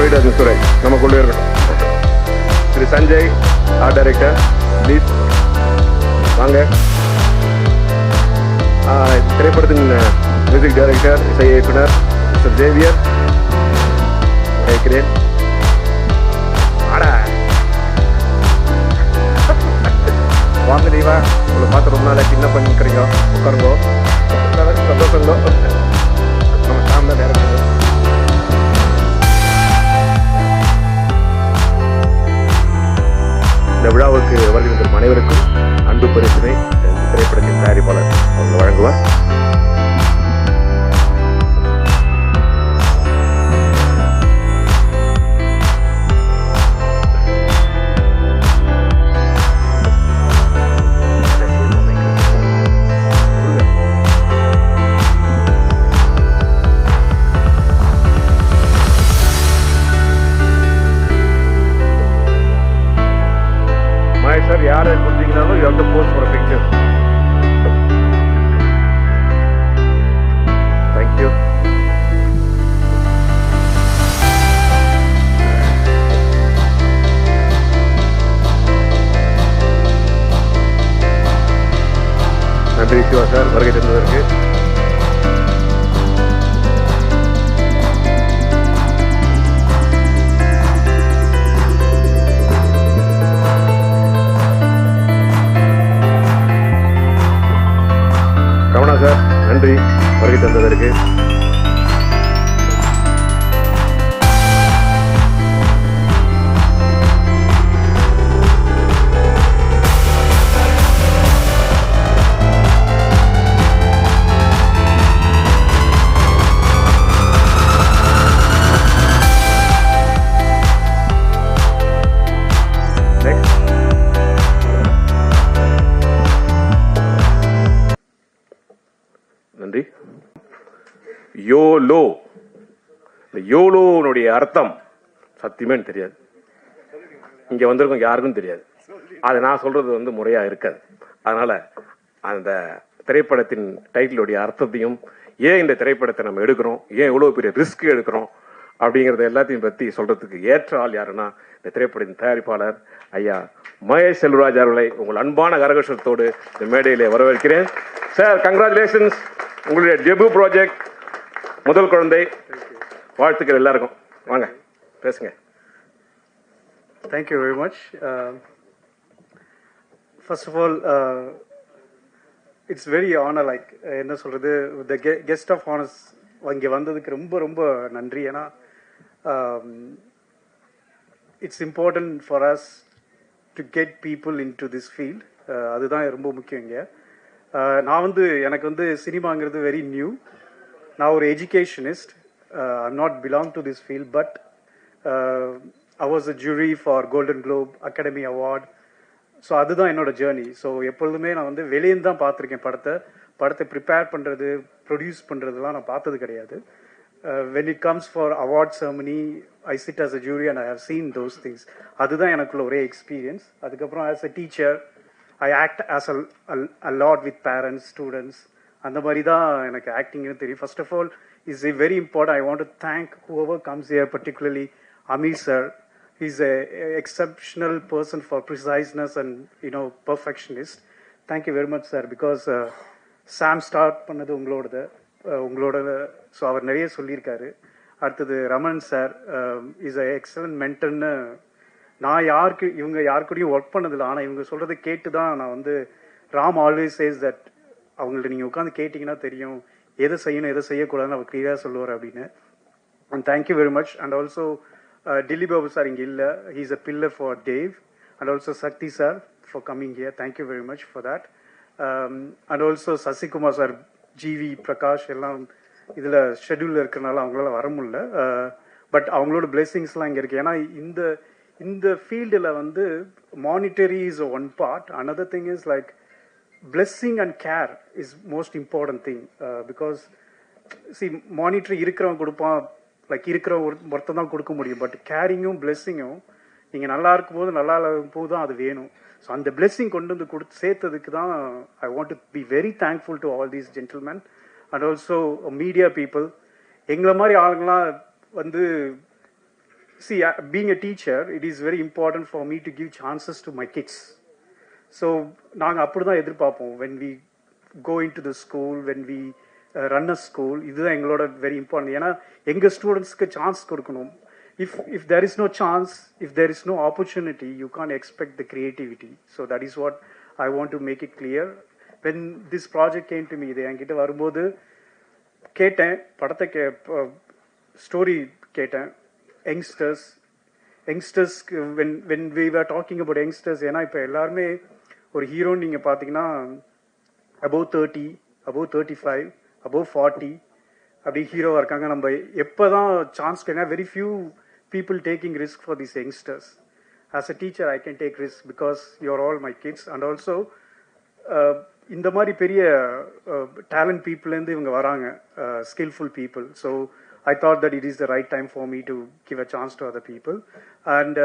போயிட்டு சுரேஷ் நமக்குள்ளே இருக்கட்டும். திரு சஞ்சய் ஆர்ட் டைரக்டர் ப்ளீஸ் வாங்க. திரைப்படத்தின் மியூசிக் டைரக்டர் இசை இயக்குனர் மிஸ்டர் ஜேவியர் கேட்கிறேன். வாங்க நீவா, உங்களை பார்த்து ரொம்ப நாளைக்கு என்ன பண்ணிக்கிறீங்க, உட்காருங்கோ. சந்தோஷங்கோ, நம்ம சாமி நேரம். இந்த விழாவுக்கு வருகின்ற அனைவருக்கும் அன்பு பரிசினை திரைப்படத்தின் தயாரிப்பாளர் அவங்க வழங்குவார். Sir, யாரை கொடுத்தீங்கனாலும் you have to post for a picture. Thank you. நன்றி சிவா சார் வருகை தந்ததற்கு. ரமணா சார் நன்றி வருகை தந்ததற்கு. நன்றி. யோலோ, இந்த யோலோனுடைய அர்த்தம் சத்தியமே தெரியாது. இங்க வந்திருக்கோம் யாருக்கும் தெரியாது. அதை நான் சொல்றது முறையா இருக்காது. அதனால அந்த திரைப்படத்தின் டைட்டிலுடைய அர்த்தத்தையும், ஏன் இந்த திரைப்படத்தை நம்ம எடுக்கிறோம், ஏன் இவ்வளவு பெரிய ரிஸ்க் எடுக்கிறோம் அப்படிங்கறத எல்லாத்தையும் பத்தி சொல்றதுக்கு ஏற்ற ஆள் யாருன்னா இந்த திரைப்படத்தின் தயாரிப்பாளர் ஐயா மகேஷ் செல்வராஜ் அவர்களை உங்கள் அன்பான கரகோஷத்தோடு இந்த மேடையிலே வரவேற்கிறேன். சார், கங்க்ராச்சுலேஷன்ஸ், உங்களுடைய டெபியூ ப்ராஜெக்ட், முதல் குழந்தை. வாழ்த்துக்கள் எல்லாருக்கும். வாங்க பேசுங்க. Thank you very much. First of all, it's very honor, like என்ன சொல்றது, the guest of honors இங்கே வந்ததுக்கு ரொம்ப ரொம்ப நன்றி. ஏன்னா it's important for us to get people into this field. அதுதான் ரொம்ப முக்கியம். இங்கே நான் எனக்கு சினிமாங்கிறது வெரி நியூ. நான் ஒரு educationist. I'm not belong to this field, but I was a jury for golden Globe academy award. So அதுதான் என்னோட ஜேர்னி. ஸோ எப்பொழுதுமே நான் வெளியேந்து தான் பார்த்துருக்கேன். படத்தை ப்ரிப்பேர் பண்ணுறது, ப்ரொடியூஸ் பண்ணுறதுலாம் நான் பார்த்தது கிடையாது. when it comes for award ceremony, I sit as a jury and I have seen those things. அதுதான் எனக்குள்ள ஒரே எக்ஸ்பீரியன்ஸ். அதுக்கப்புறம் as a teacher, I act as a lot with parents, students. அந்த மாதிரி தான் எனக்கு ஆக்டிங்னு தெரியும். First of all is very important. I want to thank whoever comes here, particularly Amir sir. He's a exceptional person for preciseness and perfectionist. Thank you very much sir, because Sam start பண்ணது உங்களோட. So அவர் நிறைய சொல்லியிருக்காரு. அடுத்தது Raman sir is a excellent மென்டர்னு. நான் இவங்க யாருக்கூடையும் work பண்ணதில்லை, ஆனால் இவங்க சொல்கிறத கேட்டு தான் நான் ராம் ஆல்வேஸ் சேஸ் தட் அவங்கள்ட்ட நீங்கள் உட்காந்து கேட்டிங்கன்னா தெரியும் எதை செய்யணும் எதை செய்யக்கூடாதுன்னு அவர் கிளியராக சொல்லுவார் அப்படின்னு. And thank you very much. And also Dilli Babu sir இங்கே இல்லை, he is a pillar for Dev. And also Sakthi sir for coming here. Thank you very much for that. And also Sasikumar sir, GV Prakash எல்லாம் இதில் ஷெட்யூலில் இருக்கிறனால அவங்களால வர முடியல. பட் அவங்களோட பிளெஸிங்ஸ்லாம் இங்கே இருக்குது. ஏன்னா இந்த ஃபீல்டில் monetary is one part. Another thing is like blessing and care is most important thing, because see monetary இருக்கிறவன் கொடுப்பான், லைக் இருக்கிற ஒருத்தன் தான் கொடுக்க முடியும். பட் கேரிங்கும் பிளெஸ்ஸிங்கும் நீங்கள் நல்லா இருக்கும்போது நல்லா இருக்கும்போது தான் அது வேணும். ஸோ அந்த பிளெஸ்ஸிங் கொண்டு சேர்த்ததுக்கு தான் I want to be very thankful to all these gentlemen and also media people. எங்களை மாதிரி ஆளுங்களாம் see, being a teacher, it is very important for me to give chances to my kids. So நாங்கள் அப்படி தான் எதிர்பார்ப்போம். when we go into the school, when we run a school, இதுதான் எங்களோட very important. ஏன்னா எங்கள் ஸ்டூடெண்ட்ஸ்க்கு சான்ஸ் கொடுக்கணும். if there is no chance, if there is no opportunity, you can't expect the creativity. So that is what I want to make it clear. When this project came to me, இது என்கிட்ட வரும்போது கேட்டேன், படத்தை story கேட்டேன். Youngsters when we were talking about youngsters, ஏன்னா இப்போ எல்லாருமே ஒரு ஹீரோன்னு நீங்கள் பார்த்தீங்கன்னா above 30, above 35, above 40 அப்படி ஹீரோவாக இருக்காங்க. நம்ம எப்போ தான் சான்ஸ் கிடையாது. Very few people taking risk for these youngsters. As a teacher, I can take risk because you're all my kids. And also, இந்த மாதிரி பெரிய talent people இருந்து இவங்க வராங்க, skillful people. So I thought that it is the right time for me to give a chance to other people. And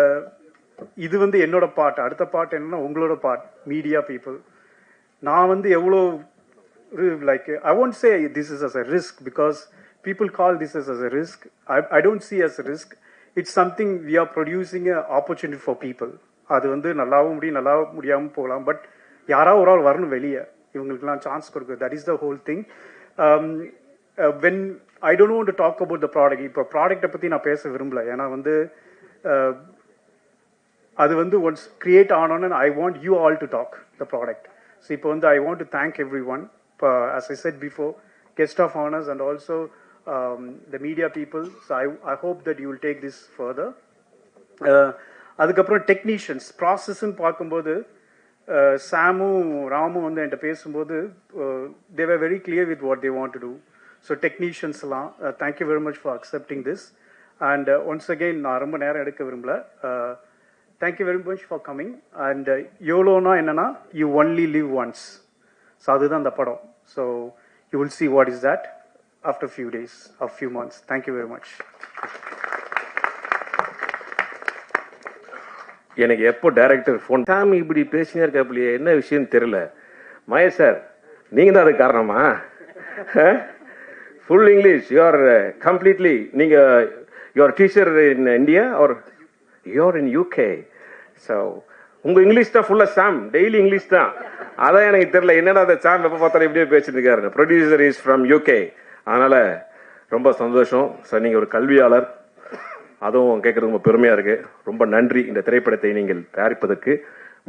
இது வந்து என்னோட part. அடுத்த பார்ட் என்னன்னா உங்களோட பார்ட், மீடியா பீப்புள். நான் வந்து எவ்வளோ like I won't say this is as a risk because people call this as a risk. I don't see as a risk. It's something we are producing an opportunity for people. அது வந்து நல்லாவும் முடியும், நல்லா முடியாமல் போகலாம். But யாராவது ஒரு ஆள் வரணும் வெளியே, இவங்களுக்குலாம் சான்ஸ் கொடுக்குது. That is the whole thing. when I don't want to talk about the product. இப்போ ப்ராடக்டை பற்றி நான் பேச விரும்பல. ஏன்னா வந்து அது வந்து ஒன்ஸ் கிரியேட் ஆனோன்னு I want you all to talk the product. So இப்போ வந்து I want to thank everyone. as I said before, guest of honors and also the media people. So I hope that you will take this further. அதுக்கப்புறம் technicians ப்ராசஸ்ன்னு பார்க்கும்போது சாமும் ராமும் வந்து என்கிட்ட பேசும்போது they were very clear with what they want to do. So டெக்னீஷியன்ஸ்லாம் thank you very much for accepting this. And once again நான் ரொம்ப நேரம் எடுக்க விரும்பல. Thank you very much for coming. And YOLOனா என்னன்னா you only live once. So அதுதான் அந்த படம். So you will see what is that after a few days or few months. Thank you very much. எனக்கு எப்போ டைரக்டர் ஃபோன் சாமி இப்படி பேசினே இருக்காப்லையே, என்ன விஷயம் தெரியல. மகேஷ் சார், நீங்கள் தான் அதுக்கு காரணமா? Full English, you are completely. நீங்கள் you are teacher in India or you are in UK? So உங்கள் இங்கிலீஷ் தான் ஃபுல்லாக சாம், டெய்லி இங்கிலீஷ் தான். அதான் எனக்கு தெரியல, என்னடா அந்த சாம் எப்போ பார்த்தாலும் இப்படியே பேசிட்டு இருக்காரு. Producer is from UK. அதனால் ரொம்ப சந்தோஷம் சார், நீங்கள் ஒரு கல்வியாளர், அதுவும் கேட்குறது ரொம்ப பெருமையாக இருக்குது. ரொம்ப நன்றி இந்த திரைப்படத்தை நீங்கள் தயாரிப்பதற்கு.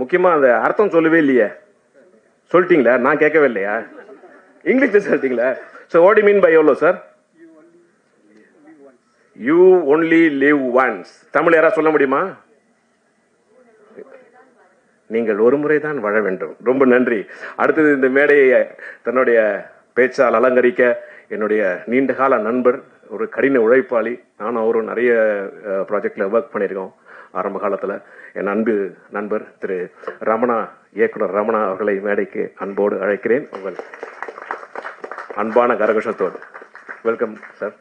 முக்கியமாக அந்த அர்த்தம் சொல்லவே இல்லையே, சொல்லிட்டீங்களா? நான் கேட்கவே இல்லையா? இங்கிலீஷில் சொல்லிட்டீங்களா? So what you mean by எவ்வளோ sir? You only live once. Tamil யாராவது சொல்ல முடியுமா? நீங்கள் ஒரு முறை தான் வாழ வேண்டும். ரொம்ப நன்றி. அடுத்தது இந்த மேடையை தன்னுடைய பேச்சால் அலங்கரிக்க என்னுடைய நீண்டகால நண்பர், ஒரு கடின உழைப்பாளி, நானும் அவரும் நிறைய ப்ராஜெக்டில் ஒர்க் பண்ணியிருக்கோம் ஆரம்ப காலத்தில். என் அன்பு நண்பர் திரு ரமணா, இயக்குனர் ரமணா அவர்களை மேடைக்கு அன்போடு அழைக்கிறேன். உங்கள் அன்பான கரகோஷத்தோடு வெல்கம் சார்.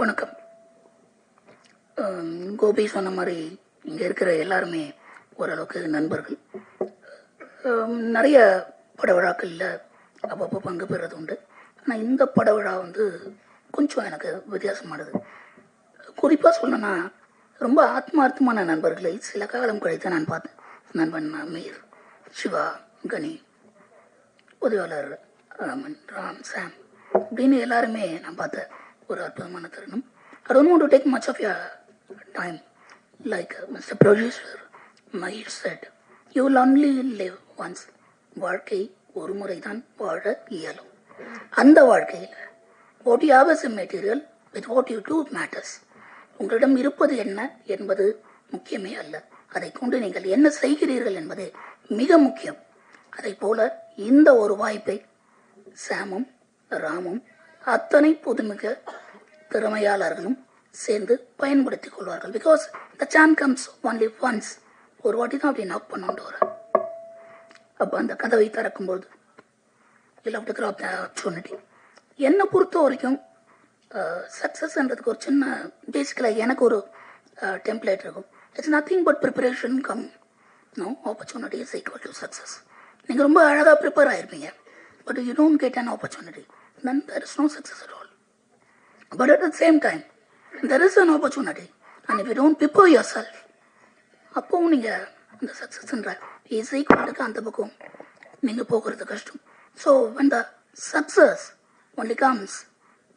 வணக்கம். கோபி சொன்ன மாதிரி இங்கே இருக்கிற எல்லாருமே ஓரளவுக்கு நண்பர்கள். நிறைய பட விழாக்களில் அப்பப்போ பங்கு பெறுறது உண்டு. ஆனால் இந்த பட விழா வந்து கொஞ்சம் எனக்கு வித்தியாசமானது. குறிப்பாக சொல்லணும்னா ரொம்ப ஆத்மார்த்தமான நண்பர்களை சில காலம் கழித்து நான் பார்த்தேன். நண்பன் மீர், சிவா, கனி, உதவியாளர் ராமன், ராம், சாம் அப்படின்னு எல்லாருமே நான் பார்த்தேன். ஒரு அற்புதமான தருணம். I don't want to take much of your time. Like Mr. Producer Mahesh said, you will only live once. வாழ்க்கை ஒரு முறை தான் வாழ இயலும். அந்த வாழ்க்கையில் what you have as a material with what you do matters. உங்களிடம் இருப்பது என்ன என்பது முக்கியமே அல்ல, அதை கொண்டு நீங்கள் என்ன செய்கிறீர்கள் என்பது மிக முக்கியம். அதை போல இந்த ஒரு வாய்ப்பை சாமும் ராமும் அத்தனை புதுமிக திறமையாளர்களும் சேர்ந்து பயன்படுத்திக் கொள்வார்கள். Because the chance comes only once. ஒரு வாட்டி தான் அப்படி நாக் பண்ணோண்டு வர. அப்போ அந்த கதவை திறக்கும்போது you have to grab the opportunity. என்னை பொறுத்த வரைக்கும் சக்ஸஸ்ன்றதுக்கு ஒரு சின்ன பேசிக்கலாக எனக்கு ஒரு டெம்ப்ளேட் இருக்கும். It's nothing but preparation cum no opportunity is equal to success. நீங்கள் ரொம்ப அழகாக ப்ரிப்பேர் ஆகிருப்பீங்க. but you don't get an opportunity, then there is no success at all. But at the same time, there is an opportunity, and if you don't prepare yourself, அப்போவும் நீங்கள் அந்த சக்ஸஸ்ன்ற easy குவாலுக்கு அந்த பக்கம் நீங்கள் போகிறது கஷ்டம். So when the success only comes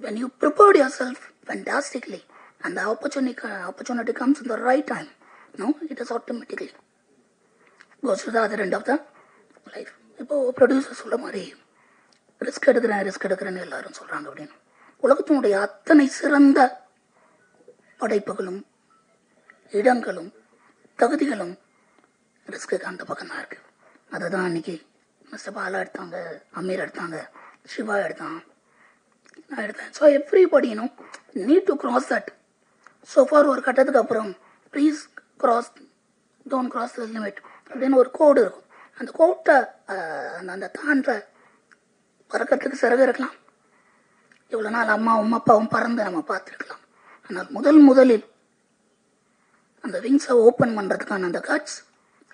when you prepared yourself fantastically and the opportunity comes in the right time, no, it is automatically goes to the other end of the life. இப்போது producer சொல்ல மாதிரி risk எடுக்கிறேன்னு எல்லாரும் சொல்கிறாங்க அப்படின்னு. உலகத்தினுடைய அத்தனை சிறந்த படைப்புகளும் இடங்களும் தகுதிகளும் ரிஸ்க்கு அந்த பக்கம் தான் இருக்குது. அதை தான் அன்றைக்கி மிஸ்டர் பாலா எடுத்தாங்க, அமீர் எடுத்தாங்க, சிவா எடுத்தான், நான் எடுத்தேன். So everybody need to cross that. So for ஒரு கட்டத்துக்கு அப்புறம் please don't cross the limit அப்படின்னு ஒரு கோடு இருக்கும். அந்த கோட்டை அந்த தாண்ட பறக்கிறதுக்கு சிறகு இருக்கலாம். இவ்வளோ நாள் அம்மாவும் அப்பாவும் பறந்து நம்ம பார்த்துருக்கலாம். ஆனால் முதலில் அந்த விங்ஸை ஓப்பன் பண்ணுறதுக்கான அந்த கட்ஸ்,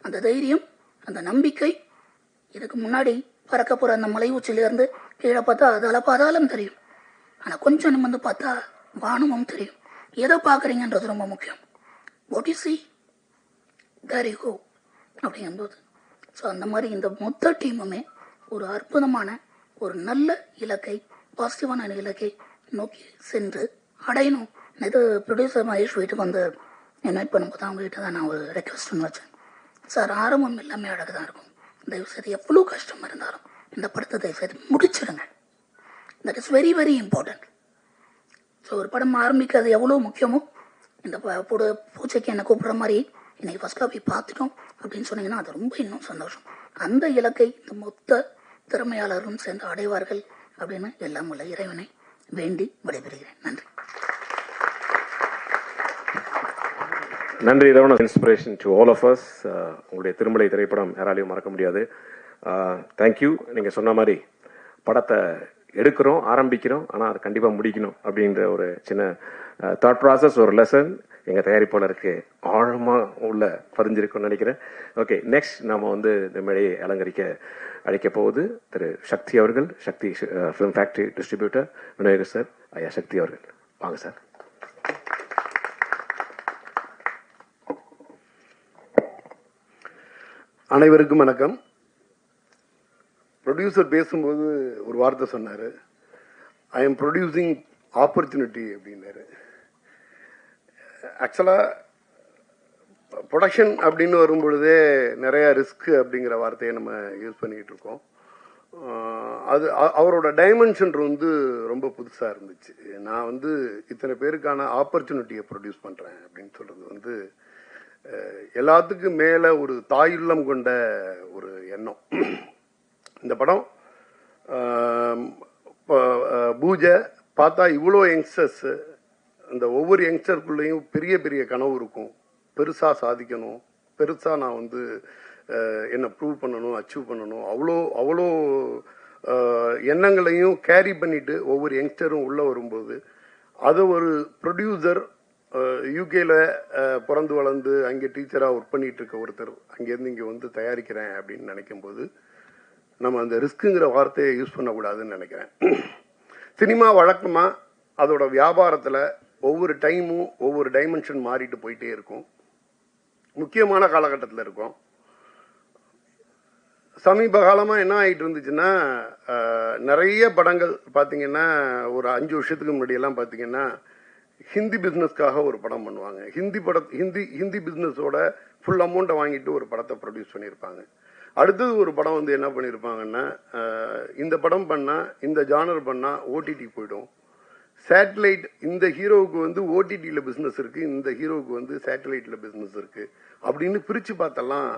அந்த தைரியம், அந்த நம்பிக்கை, இதுக்கு முன்னாடி பறக்க போகிற அந்த மலை உச்சிலேருந்து கீழே பார்த்தா அதில் பாதாளம் தெரியும், ஆனால் கொஞ்சம் நிமிர்ந்து பார்த்தா வானமும் தெரியும். எதை பார்க்குறீங்கன்றது ரொம்ப முக்கியம். What you see, there you go அப்படிங்கும்போது. ஸோ அந்த மாதிரி இந்த மொத்த டீமுமே ஒரு அற்புதமான ஒரு நல்ல இலக்கை, பாசிட்டிவான இலக்கை நோக்கி சென்று அடையணும். இது ப்ரொடியூசர் மகேஷ் வீட்டுக்கு வந்து இன்வைட் பண்ணும்போது அவங்க கிட்ட தான் நான் ஒரு ரெக்வஸ்ட்னு வச்சேன். சார், ஆரம்பம் எல்லாமே அழகு தான் இருக்கும். தயவுசெய்து எவ்வளோ கஷ்டம் இருந்தாலும் இந்த படத்தை தயவுசெய்து முடிச்சிடுங்க. That is very very important. So ஒரு படம் ஆரம்பிக்கிறது எவ்வளோ முக்கியமோ, இந்த பூஜைக்கு என்னை கூப்பிட்ற மாதிரி இன்னைக்கு ஃபர்ஸ்ட் காப்பி பார்த்துட்டோம் அப்படின்னு சொன்னீங்கன்னா அது ரொம்ப இன்னும் சந்தோஷம். அந்த இலக்கை இந்த மொத்த திறமையாளரும் சேர்ந்து அடைவார்கள் அப்படின்னு எல்லாம் உள்ள இறைவனை வேண்டி விடைபெறுகிறேன். நன்றி. நன்றி Ravana. Inspiration to all of us. உங்களுடைய திருமலை திரைப்படம் யாராலையும் மறக்க முடியாது. தேங்க்யூ. நீங்கள் சொன்ன மாதிரி படத்தை எடுக்கிறோம், ஆரம்பிக்கிறோம், ஆனால் அதை கண்டிப்பாக முடிக்கணும் அப்படின்ற ஒரு சின்ன தாட் ப்ராசஸ், ஒரு லெசன் எங்கள் தயாரிப்பாளருக்கு ஆழமாக உள்ள பதிஞ்சிருக்குன்னு நினைக்கிறேன். ஓகே, நெக்ஸ்ட் நம்ம வந்து இந்த மேடையை அழைக்க போவது திரு சக்தி அவர்கள். Sakthi film factory distributor Vinayagar sir. ஐயா சக்தி அவர்கள் வாங்க சார். அனைவருக்கும் வணக்கம். ப்ரொடியூசர் பேசும்போது ஒரு வார்த்தை சொன்னார், ஐ எம் ப்ரொடியூசிங் ஆப்பர்ச்சுனிட்டி அப்படின்னாரு. ஆக்சுவலாக ப்ரொடக்ஷன் அப்படின்னு வரும்பொழுதே நிறையா ரிஸ்க் அப்படிங்கிற வார்த்தையை நம்ம யூஸ் பண்ணிக்கிட்டு இருக்கோம். அது அவரோட டைமென்ஷன் வந்து ரொம்ப புதுசாக இருந்துச்சு. நான் வந்து இத்தனை பேருக்கான ஆப்பர்ச்சுனிட்டியை ப்ரொடியூஸ் பண்ணுறேன் அப்படின்னு சொல்கிறது வந்து எல்லாத்துக்கும் மேலே ஒரு தாயுள்ளம் கொண்ட ஒரு எண்ணம். இந்த படம் பூஜை பார்த்தா இவ்வளோ யங்ஸ்டர்ஸ், அந்த ஒவ்வொரு யங்ஸ்டருக்குள்ளேயும் பெரிய பெரிய கனவு இருக்கும். பெருசாக சாதிக்கணும், பெருசாக நான் வந்து என்னை ப்ரூவ் பண்ணணும், அச்சீவ் பண்ணணும், அவ்வளோ எண்ணங்களையும் கேரி பண்ணிட்டு ஒவ்வொரு யங்ஸ்டரும் உள்ளே வரும்போது அதை ஒரு ப்ரொடியூசர் யூகேல பிறந்து வளர்ந்து அங்கே டீச்சராக ஒர்க் பண்ணிட்டு இருக்க ஒருத்தர் அங்கேருந்து இங்கே வந்து தயாரிக்கிறேன் அப்படின்னு நினைக்கும்போது நம்ம அந்த ரிஸ்க்குங்கிற வார்த்தையை யூஸ் பண்ணக்கூடாதுன்னு நினைக்கிறேன். சினிமா வழக்கமாக அதோட வியாபாரத்தில் ஒவ்வொரு டைமும் ஒவ்வொரு டைமென்ஷன் மாறிட்டு போயிட்டே இருக்கும். முக்கியமான காலகட்டத்தில் இருக்கும். சமீப காலமாக என்ன ஆகிட்டு இருந்துச்சுன்னா, நிறைய படங்கள் பார்த்தீங்கன்னா ஒரு 5 வருஷத்துக்கு முன்னாடியெல்லாம் பார்த்தீங்கன்னா ஹிந்தி பிஸ்னஸ்க்காக ஒரு படம் பண்ணுவாங்க. ஹிந்தி பிஸ்னஸோட ஃபுல் அமௌண்ட்டை வாங்கிட்டு ஒரு படத்தை ப்ரொடியூஸ் பண்ணியிருப்பாங்க. அடுத்தது ஒரு படம் வந்து என்ன பண்ணியிருப்பாங்கன்னா, இந்த படம் பண்ணால், இந்த ஜானர் பண்ணால் ஓடிடி போயிடும், சேட்டலைட் இந்த ஹீரோவுக்கு வந்து ஓடிடியில் பிஸ்னஸ் இருக்குது, இந்த ஹீரோவுக்கு வந்து சேட்டலைட்டில் பிஸ்னஸ் இருக்குது அப்படின்னு பிரித்து பார்த்தெல்லாம்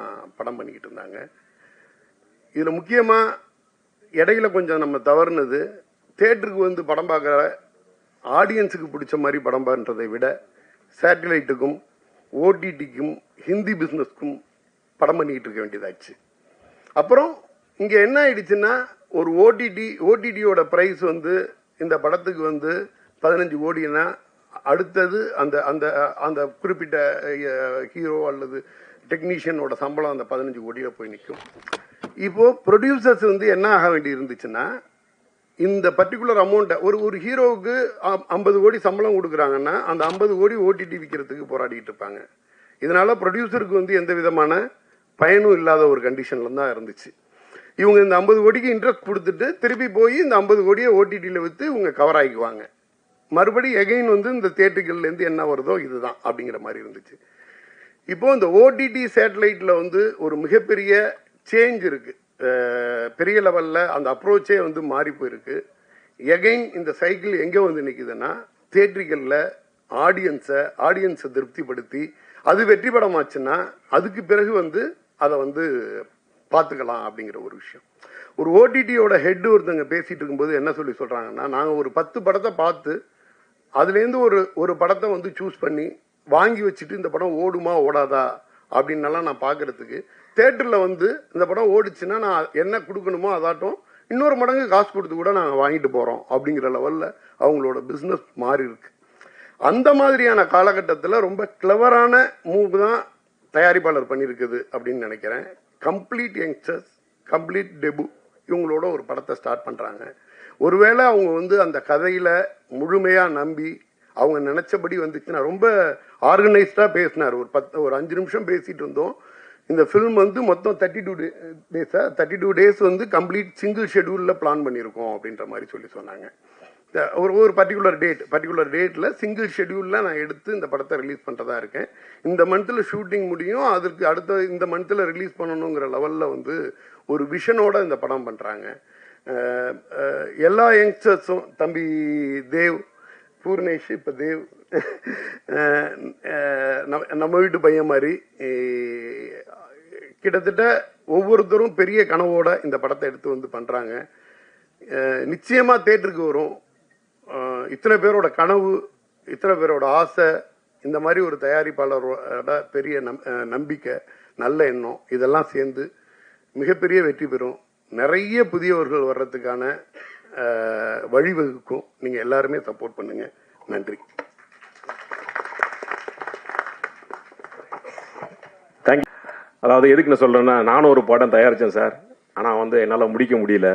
படம் பண்ணிக்கிட்டு இருந்தாங்க. இதில் முக்கியமாக இடையில கொஞ்சம் நம்ம தவறுனது, தேட்டருக்கு வந்து படம் பார்க்குற ஆடியன்ஸுக்கு பிடிச்ச மாதிரி படம் பண்ணுறதை விட சேட்டலைட்டுக்கும் ஓடிடிக்கும் ஹிந்தி பிஸ்னஸ்க்கும் படம் பண்ணிக்கிட்டு இருக்க வேண்டியதாச்சு. அப்புறம் இங்கே என்ன ஆயிடுச்சுன்னா, ஒரு ஓடிடியோட ப்ரைஸ் வந்து இந்த படத்துக்கு வந்து 15 கோடினா அடுத்தது அந்த அந்த அந்த குறிப்பிட்ட ஹீரோ அல்லது டெக்னீஷியனோட சம்பளம் அந்த 15 கோடியில் போய் நிற்கும். இப்போ ப்ரொடியூசர்ஸ் வந்து என்ன ஆக வேண்டி இருந்துச்சுன்னா, இந்த பர்டிகுலர் அமௌண்ட்டை ஒரு ஹீரோவுக்கு 50 கோடி சம்பளம் கொடுக்குறாங்கன்னா அந்த 50 கோடி ஓடிடி விற்கிறதுக்கு போராடிட்டு இருப்பாங்க. இதனால ப்ரொடியூசருக்கு வந்து எந்த விதமான பயனும் இல்லாத ஒரு கண்டிஷன்ல தான் இருந்துச்சு. இவங்க இந்த 50 கோடிக்கு இன்ட்ரெஸ்ட் கொடுத்துட்டு திருப்பி போய் இந்த 50 கோடியை ஓடிடியில் விற்று இவங்க கவர் ஆகிக்குவாங்க. மறுபடி எகைன் வந்து இந்த தியேட்டர்கள்லேருந்து என்ன வருதோ இதுதான் அப்படிங்கிற மாதிரி இருந்துச்சு. இப்போ இந்த ஓடிடி சேட்டலைட்ல வந்து ஒரு மிகப்பெரிய சேஞ்ச் இருக்கு. பெரிய லெவல்ல அந்த அப்ரோச்சே வந்து மாறி போயிருக்கு. எகைன் இந்த சைக்கிள் எங்கே வந்து நிற்குதுன்னா, தியேட்டர்களில் ஆடியன்ஸை திருப்திப்படுத்தி அது வெற்றி படமாச்சுன்னா அதுக்கு பிறகு வந்து அதை வந்து பார்த்துக்கலாம் அப்படிங்கிற ஒரு விஷயம். ஒரு ஓடிடியோட ஹெட் ஒருத்தங்க பேசிட்டு இருக்கும்போது என்ன சொல்றாங்கன்னா, நாங்கள் ஒரு 10 படத்தை பார்த்து அதுலேருந்து ஒரு படத்தை வந்து சூஸ் பண்ணி வாங்கி வச்சுட்டு இந்த படம் ஓடுமா ஓடாதா அப்படின்னலாம் நான் பார்க்கறதுக்கு தியேட்டரில் வந்து இந்த படம் ஓடிச்சுன்னா நான் என்ன கொடுக்கணுமோ அதாட்டும் இன்னொரு மடங்கு காசு கொடுத்து கூட நாங்கள் வாங்கிட்டு போகிறோம் அப்படிங்கிற லெவலில் அவங்களோட பிஸ்னஸ் மாறி இருக்கு. அந்த மாதிரியான காலகட்டத்தில் ரொம்ப கிளவரான மூவ் தான் தயாரிப்பாளர் பண்ணியிருக்குது அப்படின்னு நினைக்கிறேன். கம்ப்ளீட் யங்ஸ்டர்ஸ், கம்ப்ளீட் டெபு இவங்களோட ஒரு படத்தை ஸ்டார்ட் பண்ணுறாங்க. ஒருவேளை அவங்க வந்து அந்த கதையில் முழுமையாக நம்பி அவங்க நினைச்சபடி வந்துச்சுன்னா, ரொம்ப ஆர்கனைஸ்டாக பேசினார். ஒரு 5 நிமிஷம் பேசிட்டு இருந்தோம். இந்த ஃபிலிம் வந்து மொத்தம் 32 டேஸ் வந்து கம்ப்ளீட் சிங்கிள் ஷெடியூலில் பிளான் பண்ணியிருக்கோம் அப்படின்ற மாதிரி சொன்னாங்க. ஒரு பர்டிகுலர் டேட்டில் சிங்கிள் ஷெடியூலில் நான் எடுத்து இந்த படத்தை ரிலீஸ் பண்ணுறதா இருக்கேன். இந்த மந்த்தில் ஷூட்டிங் முடியும், அதுக்கு அடுத்த இந்த மந்த்தில் ரிலீஸ் பண்ணணுங்கிற லெவலில் வந்து ஒரு விஷனோட இந்த படம் பண்ணுறாங்க. எல்லா யங்ஸ்டர்ஸும், தம்பி தேவ், பூர்ணேஷ், இப்போ தேவ் நம்ம வீட்டு பையன் மாதிரி கிட்டத்தட்ட ஒவ்வொருத்தரும் பெரிய கனவோட இந்த படத்தை எடுத்து வந்து பண்ணுறாங்க. நிச்சயமாக தேட்டருக்கு வரும். இத்தனை பேரோட கனவு, இத்தனை பேரோட ஆசை, இந்த மாதிரி ஒரு தயாரிப்பாளரோட பெரிய நம்பிக்கை, நல்ல எண்ணம் இதெல்லாம் சேர்ந்து மிகப்பெரிய வெற்றி பெறும். நிறைய புதியவர்கள் வர்றதுக்கான வழிவகுக்கும். நீங்கள் எல்லாருமே சப்போர்ட் பண்ணுங்க. நன்றி. தேங்க்யூ. அதாவது எதுக்கு நான் சொல்றேன்னா, நானும் ஒரு படம் தயாரித்தேன் சார். ஆனால் வந்து என்னால் முடிக்க முடியல.